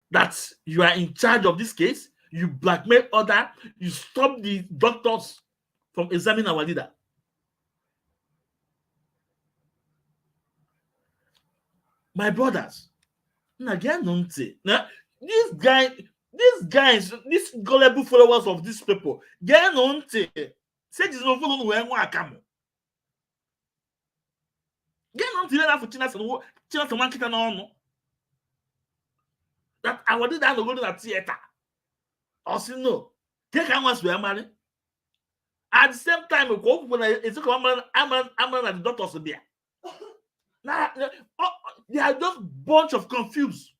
that you are in charge of this case, you blackmail other, you stop the doctors from examining our leader. My brothers, now these guys, these gullible followers of these people, get on to say this no follow where I come. Get on to that for China to market no. That I wanted that to go to that theater. Also no, take how much we are married. At the same time, when it's I'm at the doctors there. Now, they are just bunch of confusionists.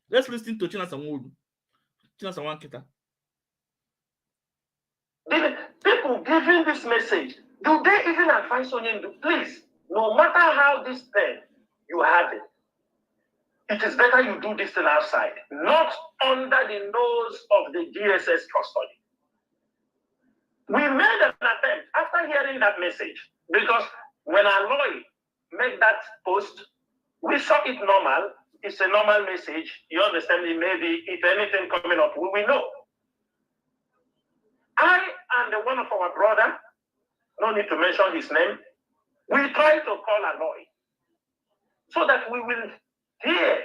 Let's listen to Chinasa Nwodu. Chinasa Nwankita. People giving this message, do they even advise Onyendu? Please, no matter how this pain you have it, it is better you do this thing outside, not under the nose of the DSS custody. We made an attempt after after hearing that message, because when Aloy made that post, we saw it normal. It's a normal message. You understand me? Maybe if anything coming up, we will know. I and one of our brother, no need to mention his name, we try to call Aloy so that we will hear,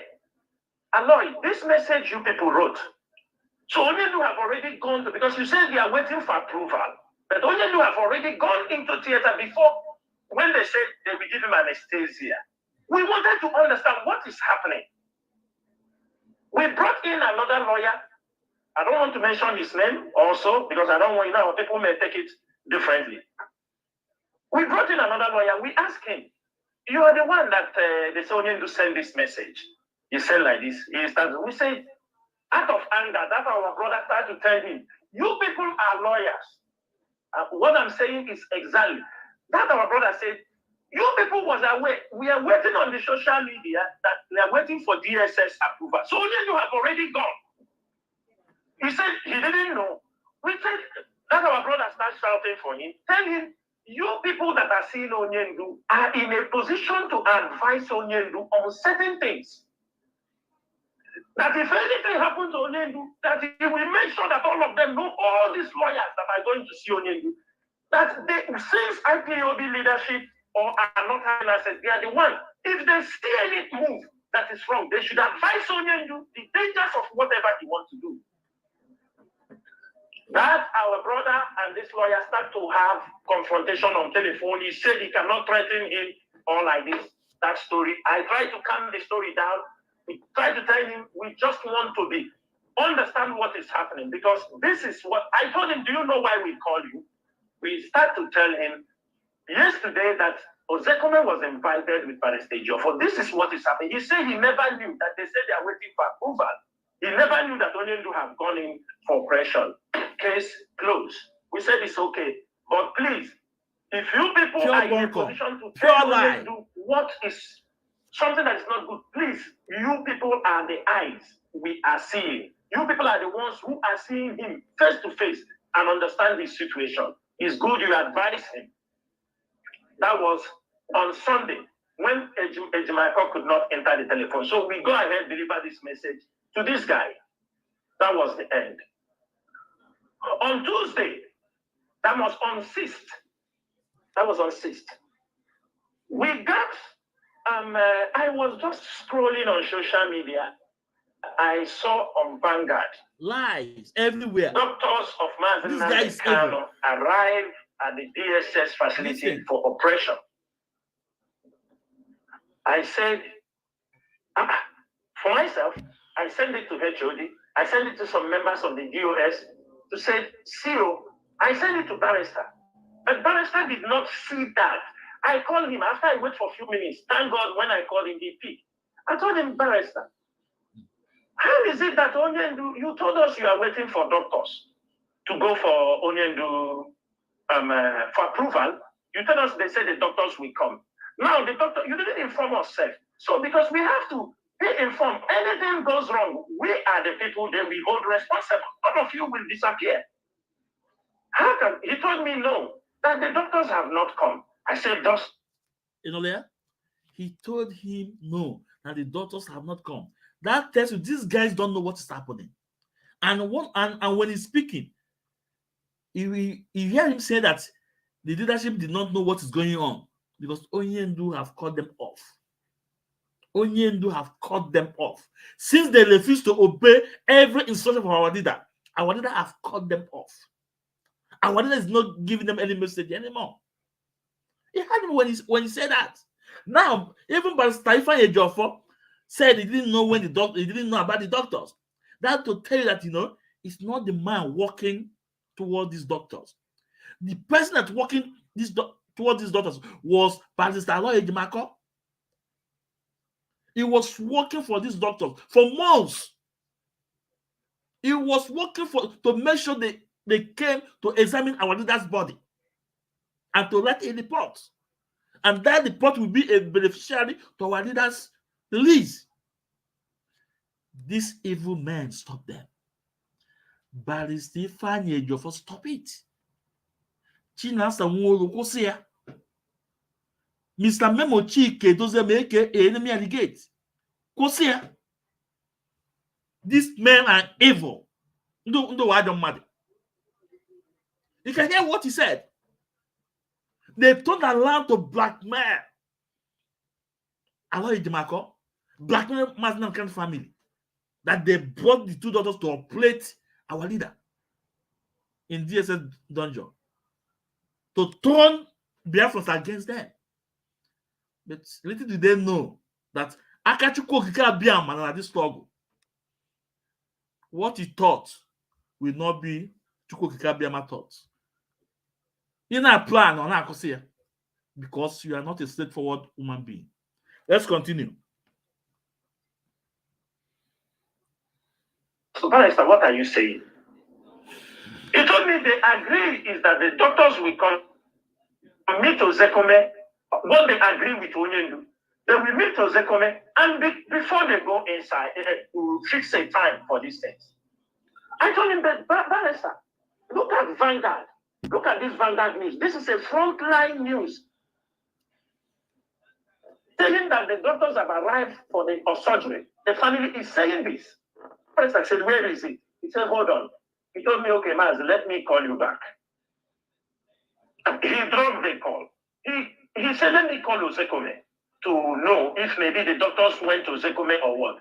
Aloy, this message you people wrote. So Onyelu have already gone to, because you said they are waiting for approval, but Onyelu have already gone into theater before when they said they will give him anesthesia. We wanted to understand what is happening. We brought in another lawyer. I don't want to mention his name also because I don't want, people may take it differently. We brought in another lawyer. We asked him, you are the one that the Sonian to send this message. He said like this. We said, out of anger, that our brother started to tell him, you people are lawyers. What I'm saying is exactly that our brother said, you people was aware. We are waiting on the social media that we are waiting for DSS approval. So you have already gone. He said he didn't know. We said that our brother started shouting for him. Tell him, you people that are seeing Onyendu are in a position to advise Onyendu on certain things. That if anything happens to Onyendu, that he will make sure that all of them know, all these lawyers that are going to see Onyendu, that they, since IPOB leadership or are not having access, they are the ones. If they see any move that is wrong, they should advise Onyendu the dangers of whatever he wants to do. That our brother and this lawyer start to have confrontation on telephone. He said he cannot threaten him or like this. That story. I tried to calm the story down. We tried to tell him we just want to understand what is happening, because this is what I told him. Do you know why we call you? We start to tell him yesterday that Ozekome was invited with Palestine. For this is what is happening. He said he never knew that they said they are waiting for approval. He never knew that Onyendu have gone in for operation. Case closed. We said it's okay. But please, if you people are in a position to tell Onyendu what is something that is not good, please, you people are the eyes we are seeing. You people are the ones who are seeing him face to face and understand his situation. It's good you advise him. That was on Sunday when Ejimako could not enter the telephone. So we go ahead, deliver this message to this guy. That was the end. On Tuesday, that was on 6th. That was on 6th. We got, I was just scrolling on social media. I saw on Vanguard. Lies everywhere. Doctors of MAZI KANU arrived at the DSS facility for operation. I said, for myself, I sent it to HOD. I sent it to some members of the DOS to say, Ciro, I sent it to Barrister. But Barrister did not see that. I called him after I waited for a few minutes. Thank God when I called him DP. I told him, Barrister, how is it that Onyendu, you told us you are waiting for doctors to go for Onyendu for approval. You told us they said the doctors will come. Now the doctor, you didn't inform us, sir. So because we have to be informed, anything goes wrong, we are the people that we hold responsible. All of you will disappear. How can he told me no, that the doctors have not come. I said, he told him no, that the doctors have not come. That tells you these guys don't know what is happening. And when he's speaking, you hear him say that the leadership did not know what is going on because Onyendu have cut them off. Onyendu have cut them off. Since they refuse to obey every instruction from our leader have cut them off. Our leader is not giving them any message anymore. He had him when he said that. Now, even by Stefan Ejiofor said he didn't know he didn't know about the doctors. That to tell you that it's not the man walking toward these doctors. The person that's walking toward these doctors was Pastor Aloy Ejimako. He was working for these doctors for months. He was working to make sure they came to examine our leader's body and to write a report. And that report will be a beneficiary to our leader's release. These evil men stop them. Barrister Fanny Ejiofor stop it. Chinasa Nwolo kwụsị ya. Mr. Memo Chike dozie m aka enemy allegate. Kwụsị ya. These men are evil. Ndo wa don't matter. You can hear what he said. They turned around to blackmail Aloy Jimako, blackmail Mazinam family, that they brought the two daughters to operate our leader in DSS dungeon to turn Biafrans against them. But little did they know that Akachukwu Okike Abiama at this struggle. What he thought will not be Chukwu Okike Abiama thought. In our plan on Akosia, because you are not a straightforward human being. Let's continue. So, Barrister, what are you saying? You told me they agree is that the doctors will come meet Ozekome. What they agree with Onyendu, they will meet Ozekome, and before they go inside, to fix a time for these things. I told him that, Barrister, look at Vanguard. Look at this Vanguard news. This is a frontline news. Telling that the doctors have arrived for the surgery. The family is saying this. First, I said, where is it? He said, hold on. He told me, okay, Maz, let me call you back. He dropped the call. He said, let me call Ozekome to know if maybe the doctors went to Ozekome or what.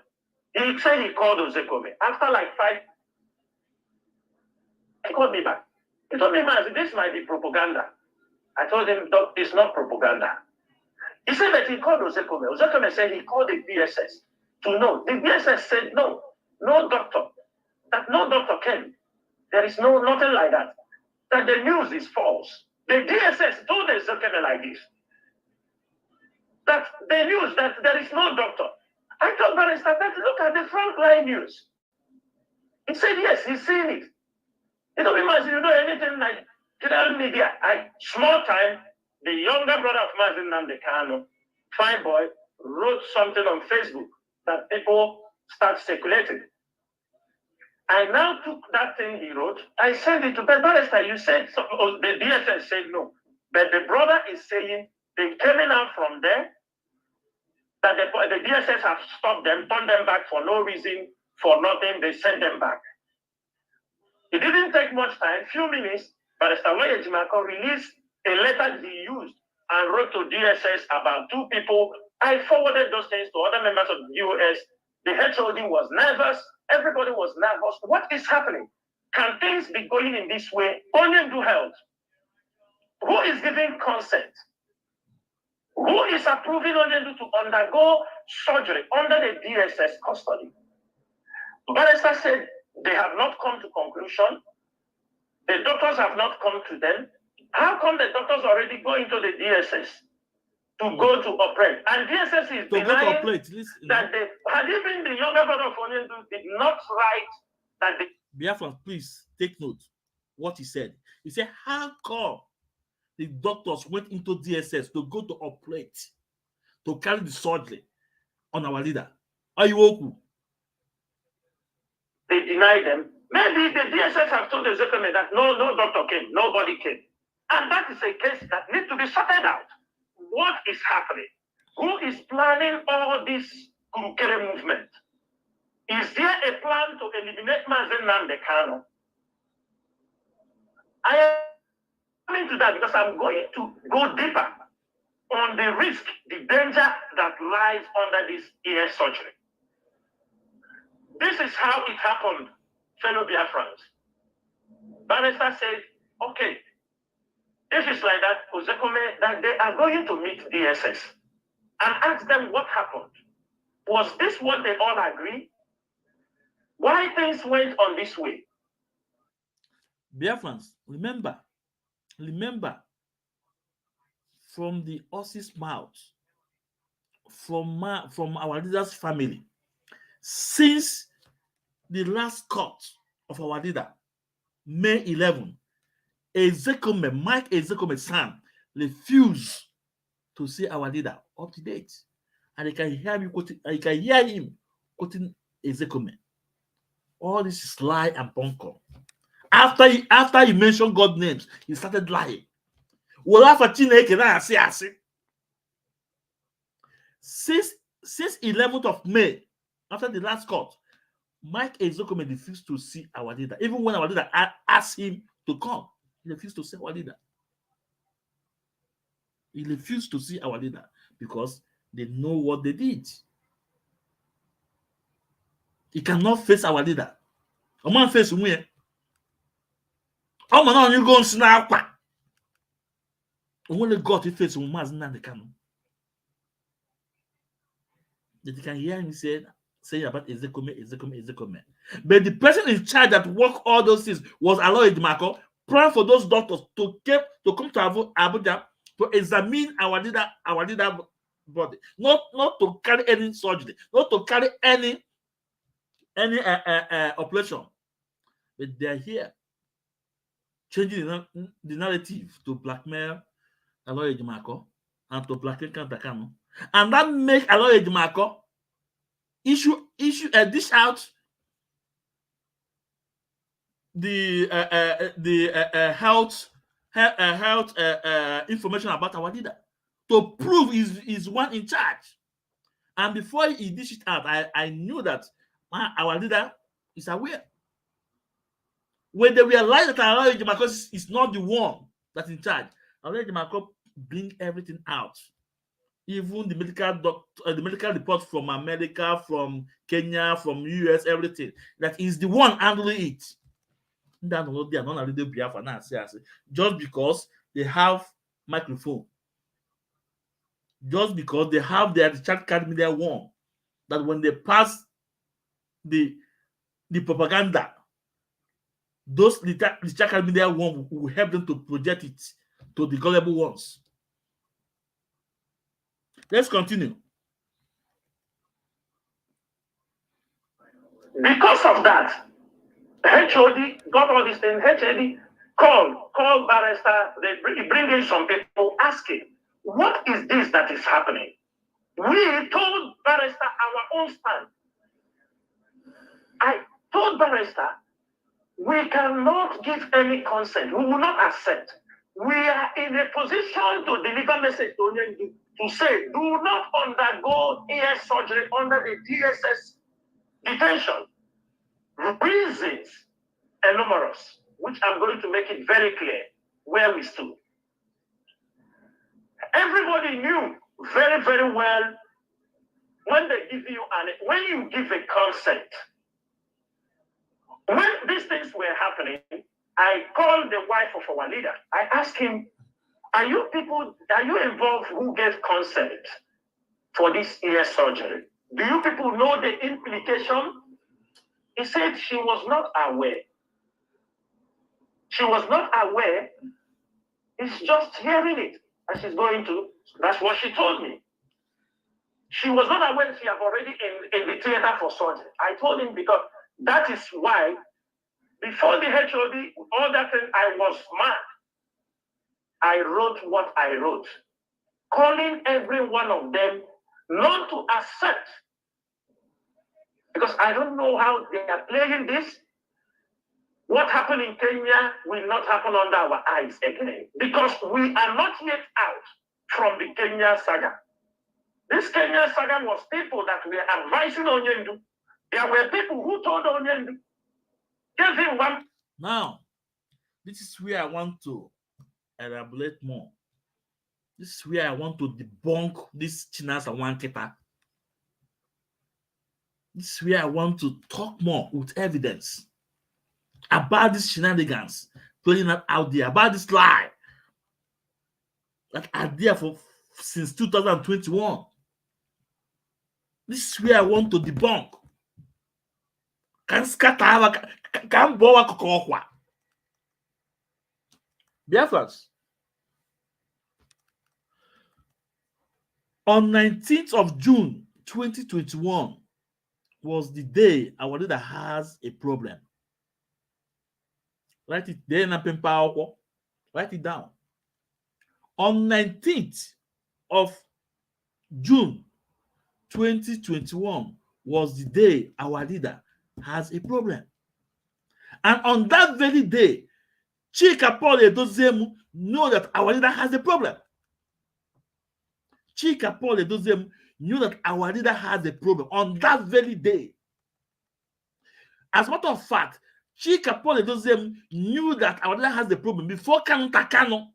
He said he called Ozekome. After like 5, he called me back. He told me, Maz, this might be propaganda. I told him, Doc, it's not propaganda. He said that he called Ozekome. Ozekome said he called the BSS to know. The BSS said no doctor. That no doctor came. There is nothing like that. That the news is false. The DSS told Ozekome like this. That the news that there is no doctor. I told Barrister that look at the frontline news. He said yes, he's seen it. You don't imagine you know anything like media. Small time. The younger brother of NNAMDI, KANU, fine boy, wrote something on Facebook that people start circulating. I now took that thing he wrote, I sent it to the Barrister. You said, the DSS said no. But the brother is saying they came out from there, that the DSS have stopped them, turned them back for no reason, for nothing, they sent them back. It didn't take much time, few minutes, Barrister Jimako released a letter he used and wrote to DSS about 2 people. I forwarded those things to other members of the US. The HOD was nervous. Everybody was nervous. What is happening? Can things be going in this way? Onyendu Health. Who is giving consent? Who is approving Onyendu to undergo surgery under the DSS custody? Barrister said they have not come to conclusion. The doctors have not come to them. How come the doctors already go into the DSS to go to operate? And DSS is denying that they, had even the younger brother of Onyendu did not write that the... Biafran, please take note what he said. He said, how come the doctors went into DSS to go to operate, to carry the surgery on our leader? Ayoku. They denied them. Maybe the DSS have told the Ozekome that no doctor came, nobody came. And that is a case that needs to be sorted out. What is happening? Who is planning all this Kurukere movement? Is there a plan to eliminate NNAMDI KANU? I am coming to that because I'm going to go deeper on the risk, the danger that lies under this ear surgery. This is how it happened, fellow Biafrans. Barrister said, okay, if it's like that, Ozekome, that they are going to meet DSS and ask them what happened. Was this what they all agree? Why things went on this way? Biafrans, remember, from the horse's mouth, from our leader's family, since the last cut of our leader, May 11, Mike Ezekome son refused to see our leader up to date. And I can hear him quoting Ezekome. All this is lie and bunker. After he mentioned God names, he started lying. Well, after Chineke na asi. Since 11th of May, after the last court, Mike Ezekome refused to see our leader. Even when our leader asked him to come, he refused to see our leader. He refused to see our leader because they know what they did. He cannot face our leader. A man face where? Oh man, you go snap. Only God face MAZI Nnamdi Kanu. That you can hear him saying about Ezekome. But the person in charge that worked all those things was Aloy Edimako, praying for those doctors to come to Abuja to examine our leader body, not to carry any surgery, not to carry any operation. But they're here changing the narrative to blackmail Aloy Edimako and to blackmail Kanu. And that makes Aloy Edimako dish out the health information about our leader to prove he's one in charge. And before he dish it out, I knew that our leader is aware. When they realize that Aloy Edimako is not the one that's in charge, Aloy Edimako bring everything out. Even the medical report from America, from Kenya, from US, everything, that is the one handling it. Just because they have microphone, just because they have their chat card media one, that when they pass the propaganda, those the chat card media one will help them to project it to the gullible ones. Let's continue. Because of that, HOD got all these things. HOD called barrister. They bring in some people asking, what is this that is happening? We told barrister our own stand. I told barrister, we cannot give any consent. We will not accept. We are in a position to deliver message to Onyendu to say, do not undergo ear surgery under the DSS detention. Reasons are numerous, which I'm going to make it very clear where we stood. Everybody knew very, very well when they give you when you give a consent. When these things were happening, I called the wife of our leader. I asked him, are you involved who gave consent for this ear surgery? Do you people know the implication? He said she was not aware. She was not aware. It's just hearing it as she's going to. That's what she told me. She was not aware she had already in the theater for surgery. I told him because that is why before the HOD, all that thing, I was mad. I wrote what I wrote, calling every one of them not to accept. Because I don't know how they are playing this. What happened in Kenya will not happen under our eyes again. Because we are not yet out from the Kenya saga. This Kenya saga was people that were advising Onyendu. There were people who told Onyendu, give him one. Now, this is where I want to elaborate more. This is where I want to debunk this Chinas and Wanketa. This is where I want to talk more with evidence about these shenanigans playing out there, about this lie that are there since 2021. This is where I want to debunk. Biafrans, on 19th of June 2021 was the day our leader has a problem. Write it there, write it down. On 19th of June 2021 was the day our leader has a problem. And on that very day, Chika Paul Edoziem know that our leader has a problem. Chika Paul Edoziem knew that our leader has a problem on that very day. As a matter of fact, Chika Paul Edoziem knew that our leader has a problem before KANU.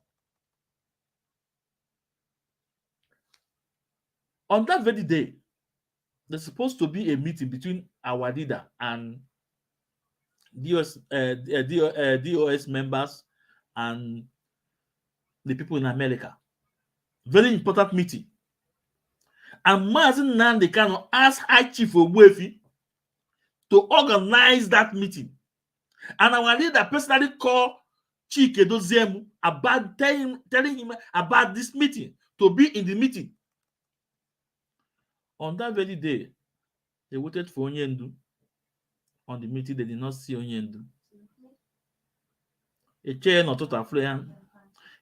On that very day, there's supposed to be a meeting between our leader and DOS members and the people in America. Very important meeting. And MAZI NNAMDI KANU asked High Chief Ogbuefi to organize that meeting. And our leader personally called Chike Edoziem about telling him about this meeting, to be in the meeting. On that very day, they waited for Onyendu. On the meeting, they did not see Onyendu. A chair not to affluent,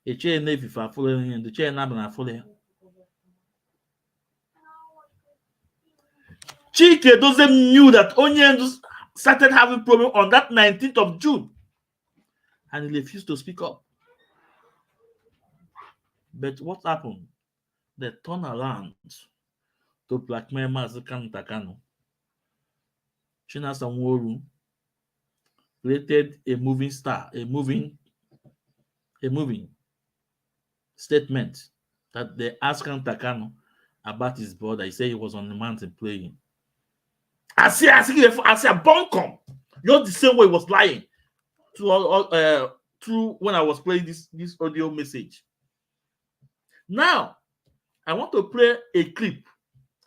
a chair navy for affluent, the chair naban affluent. Chike Edoziem knew that Onyendu started having problem on that 19th of June, and he refused to speak up. But what happened? They turned around to blackmail MAZI KANU. Chinasa Nworu created a moving statement that they asked KANU about his brother. He said he was on the mountain praying. I see a bunkum. Not the same way he was lying through when I was playing this audio message. Now, I want to play a clip.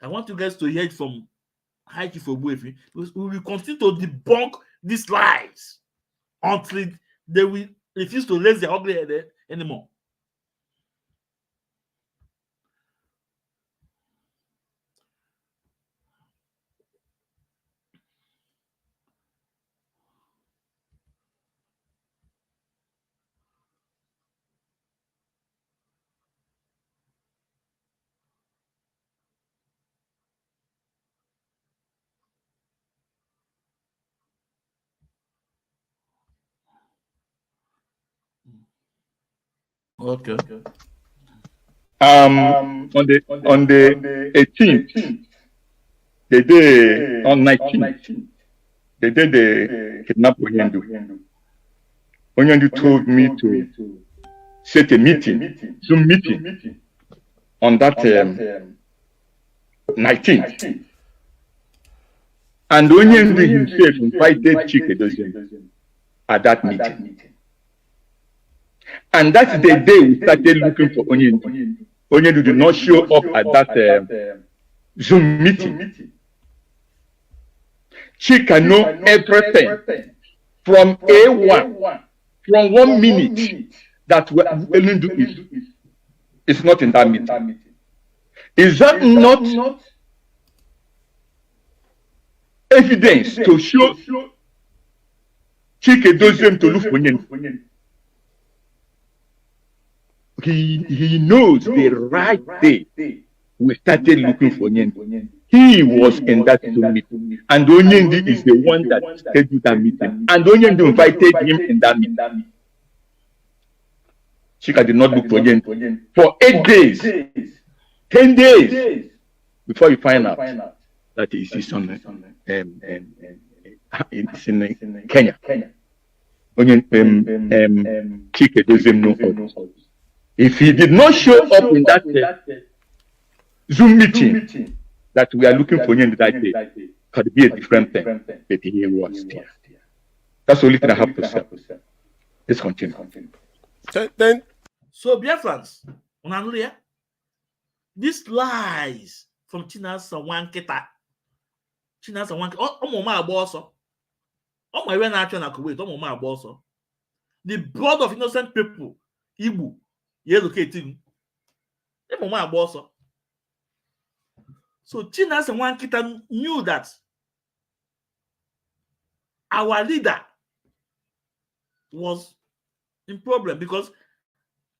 I want you guys to hear it from High Chief Ogbuefi. We will continue to debunk these lies until they will refuse to raise their ugly head anymore. Okay. On the 18th, the day on 19th, the day they kidnapped Onyendu. Onyendu told me to set a meeting, Zoom meeting, on that 19th. And Onyendu himself invited Chike Edoziem at that meeting. And that's the day we started looking for Onyendu. Onyendu did not show up at that Zoom meeting. Chika know everything from A1, from 1 minute that Onyendu is not in that meeting. Is that not evidence to show Chike Edoziem to look for Onyendu? He knows the right day we started looking for Onyendu. He was in that meeting, and Onyendu is the one that scheduled that meeting, and Onyendu invited him in that meeting. Chika did not look for Onyendu for 8 days, 10 days before you find out that he is on in Kenya. Chika doesn't know. If he did not show up in that Zoom meeting that we are looking for him that day, could be a different thing. But he was there. That's the only thing I have to say. Let's continue. So, Biafrans, these lies from Chinasa Wanketa. Chinasa Wanketa. Oh, my boss. Oh, my when I turn Kuwait. Oh, my boss. The blood of innocent people. Ibu. You're locating. Oh, my boss. So Chinasa Wanketa knew that our leader was in problem because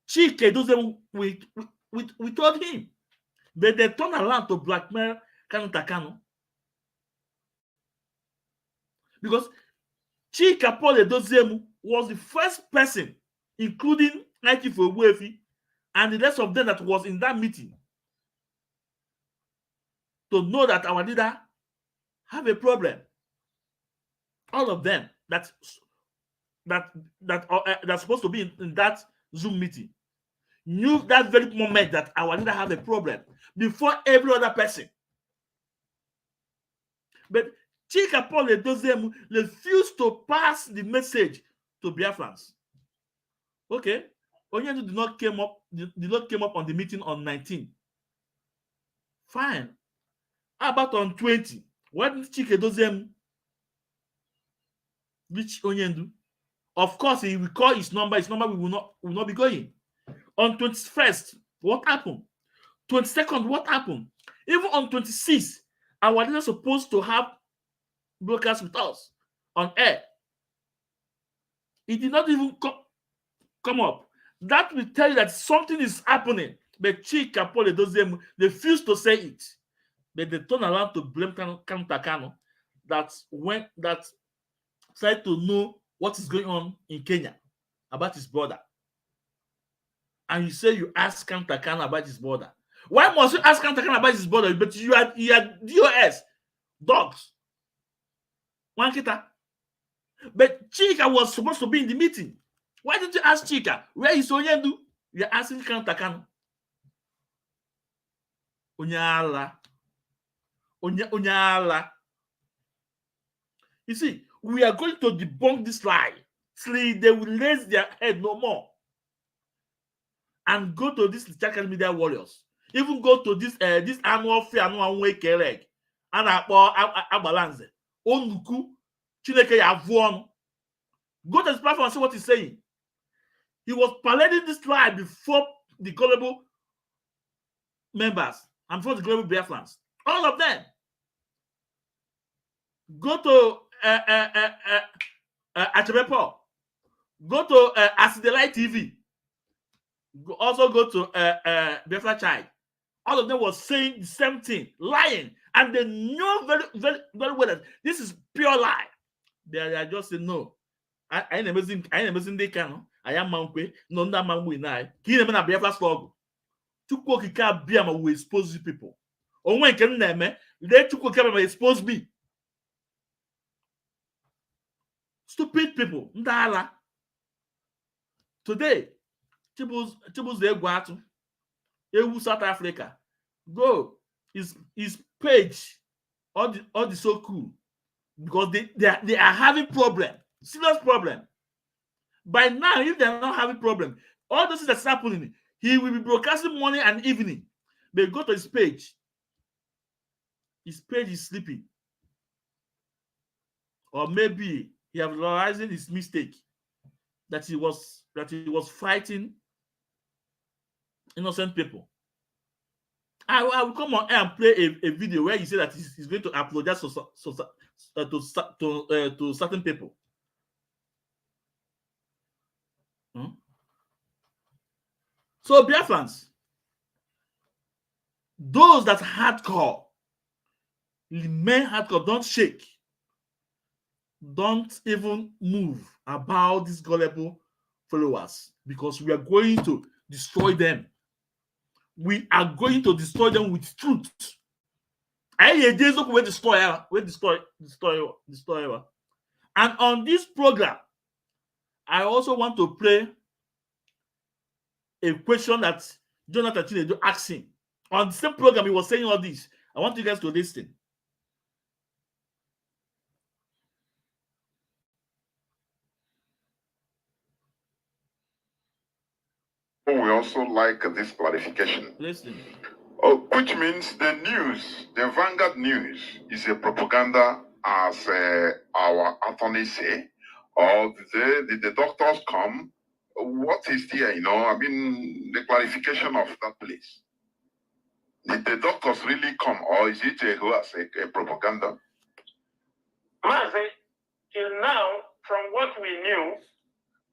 Chike doesn't we told him. But they turned around to blackmail KANU. Because Chika Paul Edoziem was the first person including Chief Ogbuefi and the rest of them that was in that meeting, to know that our leader have a problem. All of them that's supposed to be in that Zoom meeting knew that very moment that our leader have a problem before every other person. But Chika Paul Edoziem refused to pass the message to Biafrans. Okay, Onyendu did not came up on the meeting on 19. Fine. How about on 20? Why didn't Chika Edoziem reach Onyendu? Of course, he will call his number. His number will not be going. On 21st, what happened? 22nd, what happened? Even on 26th, our leader supposed to have broadcast with us on air. He did not even come up. That will tell you that something is happening. But Chika Paul Edoziem refused to say it. But they turn around to blame KANU that tried to know what is going on in Kenya about his brother. And you say you ask KANU about his brother. Why must you ask KANU about his brother? But you are DOS, dogs. One kita. But Chika was supposed to be in the meeting. Why didn't you ask Chika? Where is Onyendu? You're asking KANU. Onyala. Onyala. You see, we are going to debunk this lie. See, they will raise their head no more. And go to this social media warriors. Even go to this annual fair, annual wake leg. And abalanze. Onuku. Chineke yavuon. Go to his platform and see what he's saying. He was parading this lie before the global members and before the global Biafrans. All of them. Go to Achebepo. Go to Acidelite TV. Also go to Biafra Child. All of them was saying the same thing, lying, and they know very, very, very well that this is pure lie. They are just saying no. I never seen they can. I am Mankwe. No, that man will not. He never na Biafra struggle. Chukwu Okike Abiama will expose you people. Or when can name let Chukwu Okike Abiama expose me. Stupid people. Ndala. Today, Chibuz de Guatu, Ewu South Africa. Go. His page. All the so cool. Because they are having problem. Serious problem. By now, if they are not having problem, all those things that's happening, he will be broadcasting morning and evening. But go to his page. His page is sleeping. Or maybe he has realized his mistake. That he was fighting innocent people. I will come on air and play a video where he said that he's going to apologize to certain people. So Biafrans, those that hardcore, remain hardcore, don't shake. Don't even move about these gullible followers, because we are going to destroy them. We are going to destroy them with truth. And on this program, I also want to play a question that Jonathan Chinedu asked him. On the same program, he was saying all this. I want you guys to listen. We also like this clarification. Listen. Which means the news, the Vanguard news, is a propaganda, as our attorneys say, or did the doctors come? What is there, I mean, the clarification of that place. Did the doctors really come, or is it a propaganda? MAZI, till now, from what we knew,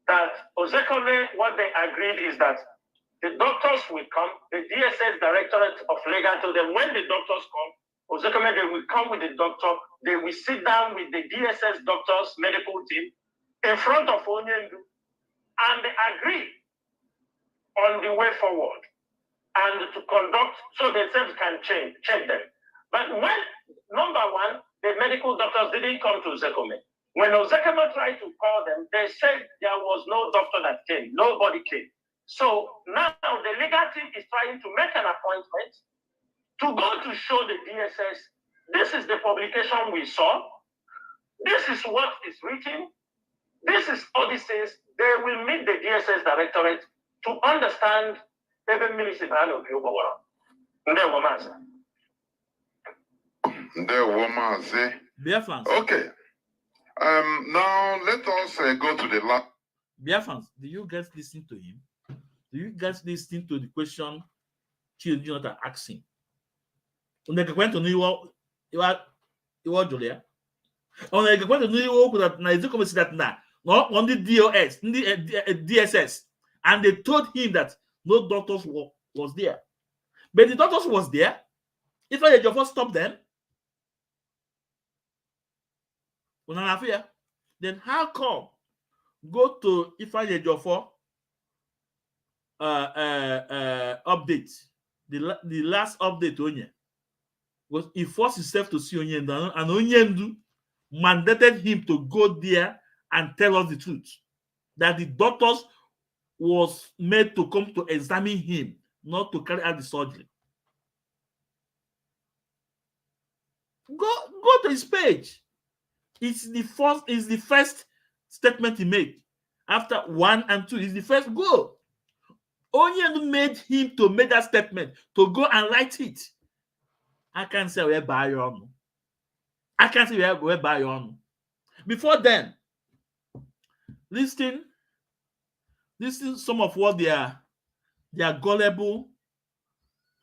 that Ozekome, what they agreed is that the doctors will come, the DSS Directorate of Legal told them when the doctors come, Ozekome, they will come with the doctor, they will sit down with the DSS doctors, medical team, in front of Onyendu, and they agree on the way forward and to conduct so they themselves can change them. But when, number one, the medical doctors didn't come to Zekome. When Ozekeme tried to call them, they said there was no doctor that came. Nobody came. So now the legal team is trying to make an appointment to go to show the DSS, this is the publication we saw. This is what is written. This is all this says. They will meet the DSS directorate to understand even municipal Okay. Now let us go to the last. Biafrans, do you guys listen to him? Do you guys listen to the question children are asking? When they went to New York, you are Julia. On the going to New York that Nigeria see that now, not on the DOS, the DSS, and they told him that no doctors was there. But the doctors was there. If I just stop them, then how come go to Ifeanyi Ejiofor update, the last update Onye was he forced himself to see Onyendu, and Onyendu mandated him to go there and tell us the truth, that the doctors was made to come to examine him, not to carry out the surgery. Go to his page. It's the first statement he made. After 1 and 2, is the first go. Onyendu made him to make that statement, to go and write it. I can't say where by on. I can't say where by on. Before then, listen some of what their gullible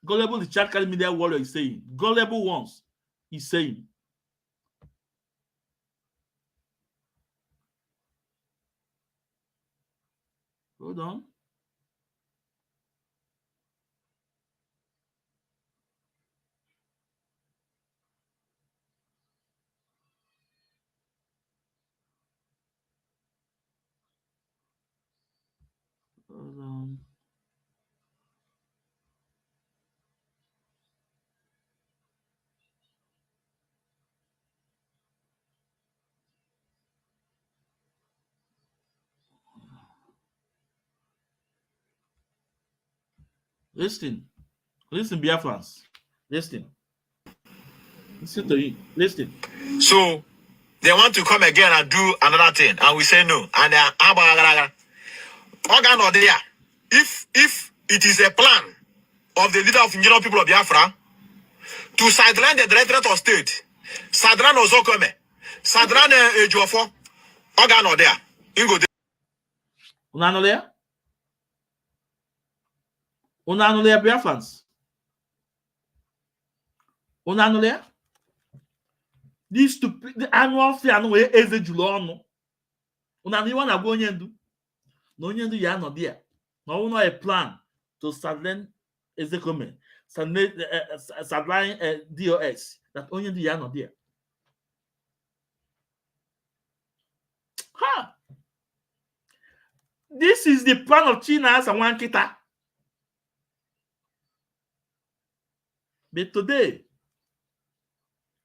the chat media warrior is saying. Gullible ones is saying. Hold on. Hold on. Listen, Biafrans. Listen to you. Listen. So they want to come again and do another thing, and we say no. And they are organ or there. If it is a plan of the leader of indigenous people of Biafra to sideline the directorate of state, sideline Ozokome, sideline Ejiofor, organ or there. Ingo there. Unanolea Biafrans. Unanolea. This stupid the annual fee and way eze Julono. Unaniwa na go Onyendu. No Onyendu ya no there. No a plan to sideline Ezekome, sideline DOS. That Onyendu ya no there. Ha! This is the plan of China as a one kita. But today,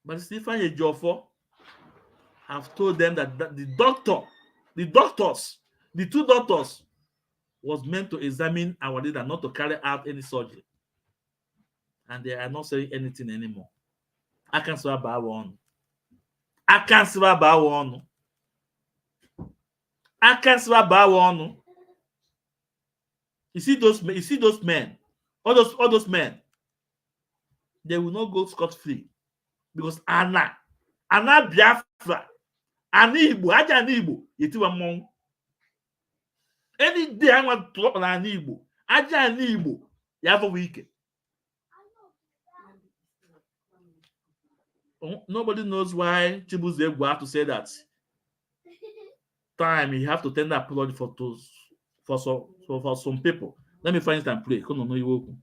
Ifeanyi Ejiofor have told them that the two doctors was meant to examine our leader, not to carry out any surgery. And they are not saying anything anymore. I can't swear by one. You see those men, all those men, they will not go scot-free because Anna Biafra, Anna Igbo, Yetiwa Mong. Any day I want to talk on Anna Igbo, Anna Igbo, you have a week. Nobody knows why Chibuze will have to say that. Time you have to tender apology for some people. Let me find it and play. Come on, no, you will.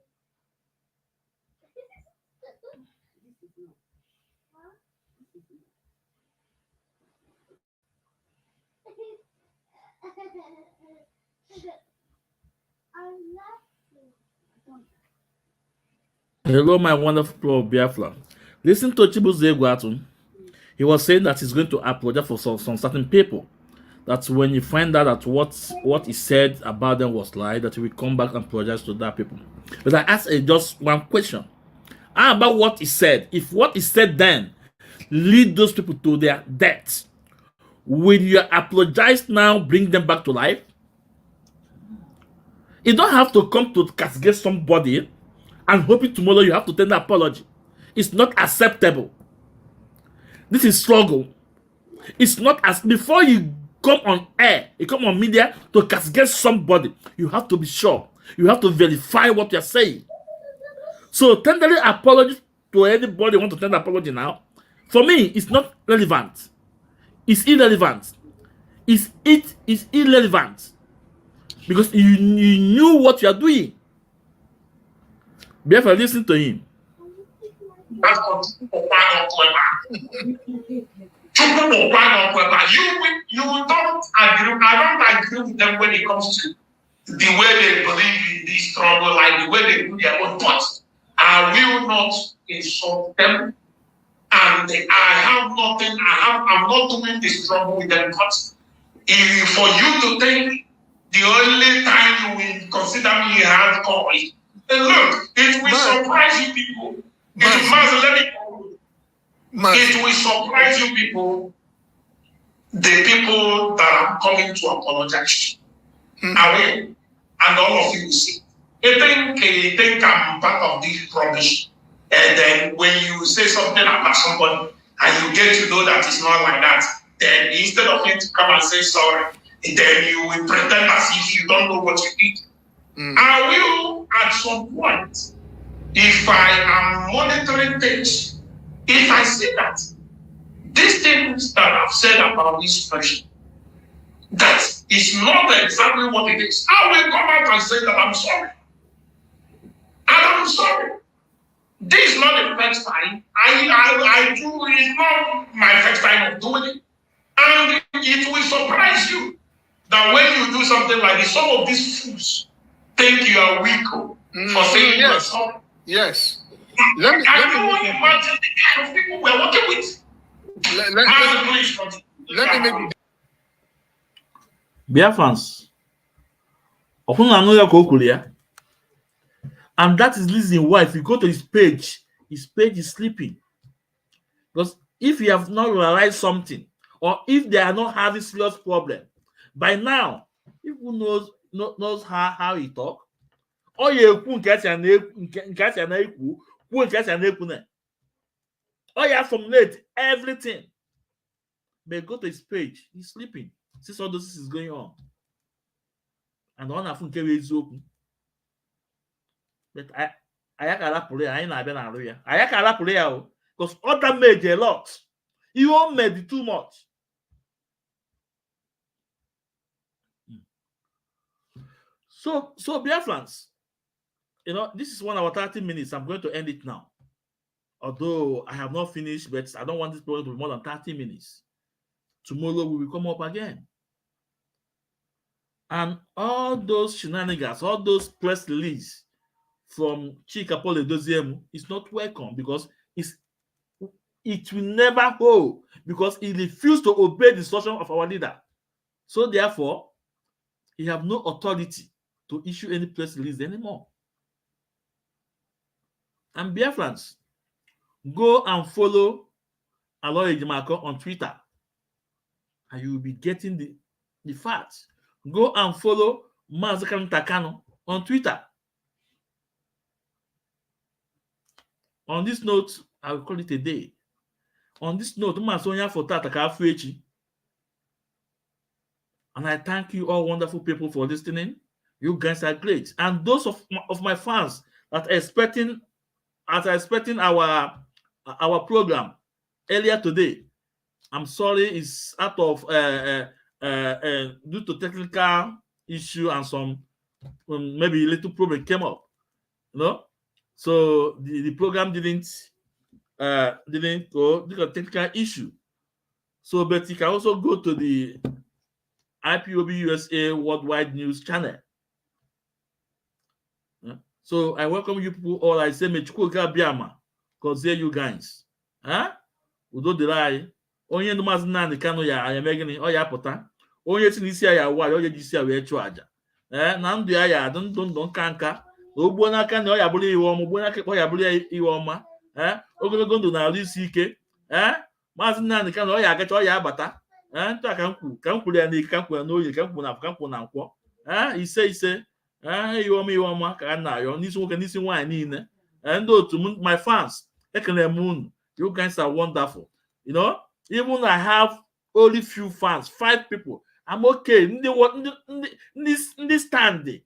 Hello, my wonderful people of Biafra. Listen to Chibuze Egwuatu. He was saying that he's going to apologize for some certain people. That when you find out that what he said about them was lie, that he will come back and apologize to that people. But I asked just one question. How about what he said? If what he said then lead those people to their death, will you apologize now, bring them back to life? You don't have to come to castigate somebody and hoping tomorrow you have to tender apology. It's not acceptable. This is struggle. It's not as before you come on air, you come on media to castigate somebody, you have to be sure. You have to verify what you're saying. So tendering apology to anybody who want to tender apology now, for me, it's not relevant. It's irrelevant. It is irrelevant. Because you knew what you are doing. Therefore, listen to him. You don't agree. I don't agree with them when it comes to the way they believe in this struggle, like the way they do their own thoughts. I will not insult them, and I have nothing. I'm not doing this struggle with them. But if for you to think the only time you will consider me hardcore is, look, it will surprise you people. It will surprise you people. The people that are coming to apologize. And all of you will see. You think I'm part of this rubbish. And then when you say something about somebody and you get to know that it's not like that, then instead of you to come and say sorry, then you will pretend as if you don't know what you did. I will, at some point, if I am monitoring things, if I see that these things that I've said about this person, that is not exactly what it is, I will come out and say that I'm sorry. And I'm sorry. This is not the first time. I do, it's not my first time of doing it. And it will surprise you that when you do something like this, some of these fools think you are weak for saying you are sorry. Yes. Let me imagine the kind of people we're working with. Let me make Biafrans. And that is the reason why if you go to his page is sleeping. Because if you have not realized something, or if they are not having serious problem, by now, people knows how he talk. Or you formulate everything. But go to his page, he's sleeping. Since all this is going on. And one of them is open. But I can't play. I can't play because other made a lot. You all made too much. So Biafrans, this is 1 hour 30 minutes. I'm going to end it now. Although I have not finished, but I don't want this program to be more than 30 minutes. Tomorrow we will come up again. And all those shenanigans, all those press release from Chika Paul Edoziemu is not welcome because it will never hold because he refused to obey the instruction of our leader. So therefore, he have no authority to issue any press release anymore. And Biafrans, go and follow Aloy Ejimako on Twitter, and you will be getting the facts. Go and follow MAZI KANU on Twitter. On this note, I will call it a day. On this note, and I thank you all wonderful people for listening. You guys are great. And those of my fans that are expecting our program earlier today, I'm sorry, it's out of due to technical issue and some maybe a little problem came up. So the program didn't go due to technical issue. So, but you can also go to the IPOB USA Worldwide News Channel. So I welcome you people all. I say, Mechukoka Biama, because here you guys. Udo delay. Onye no MAZI Nnamdi Kanu ya ayamegini o ya pụta. Onye si n'isi ya wa onye ji isi ya wee chụ aja. Na ndụ ya adụ nka ogbo n'aka na o ya bụrụ iwe ọma, ogbo n'aka o ya bụrụ iwe ọma. Ogologo ndụ na-arụ isi ike. MAZI Nnamdi Kanu o ya agacha o ya abata. Nta ka m kwuru ya n'ike, ka m kwuru n'oyi, ka m kwuru na nkwọ. Ise iwe ọma ka a na-ayọ n'isi nwoke n'isi nwaanyị niile. Ndị otu m, my fans, ekele m unu. You guys are wonderful. You know, even I have only few fans, 5 people. I'm okay. In this stand,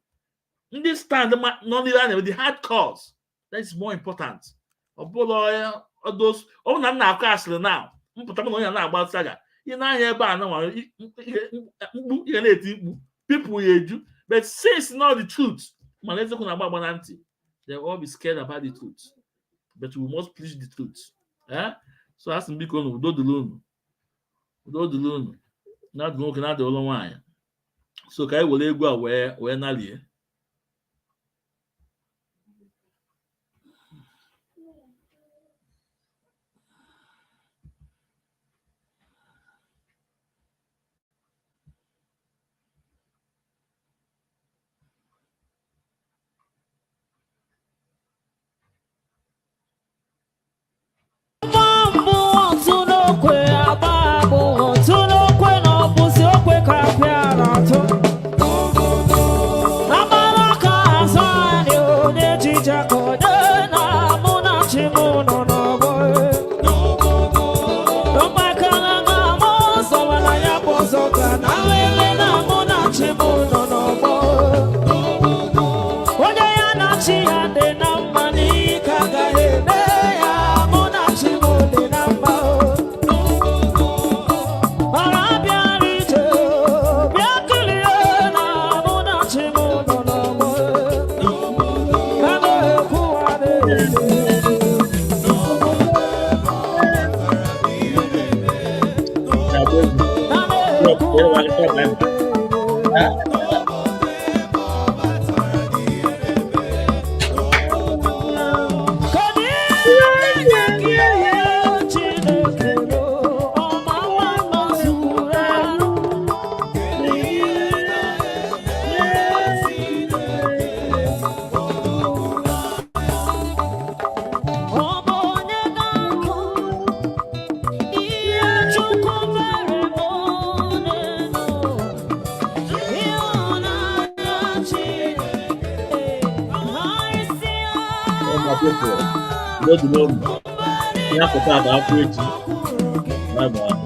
not with the hard cause. That is more important. All those, now. People but since not the truth, they will all be scared about the truth. But we must preach the truth. So ask him because we do the loan. Not going to the other one. So can I will go where Nali? Bye bye.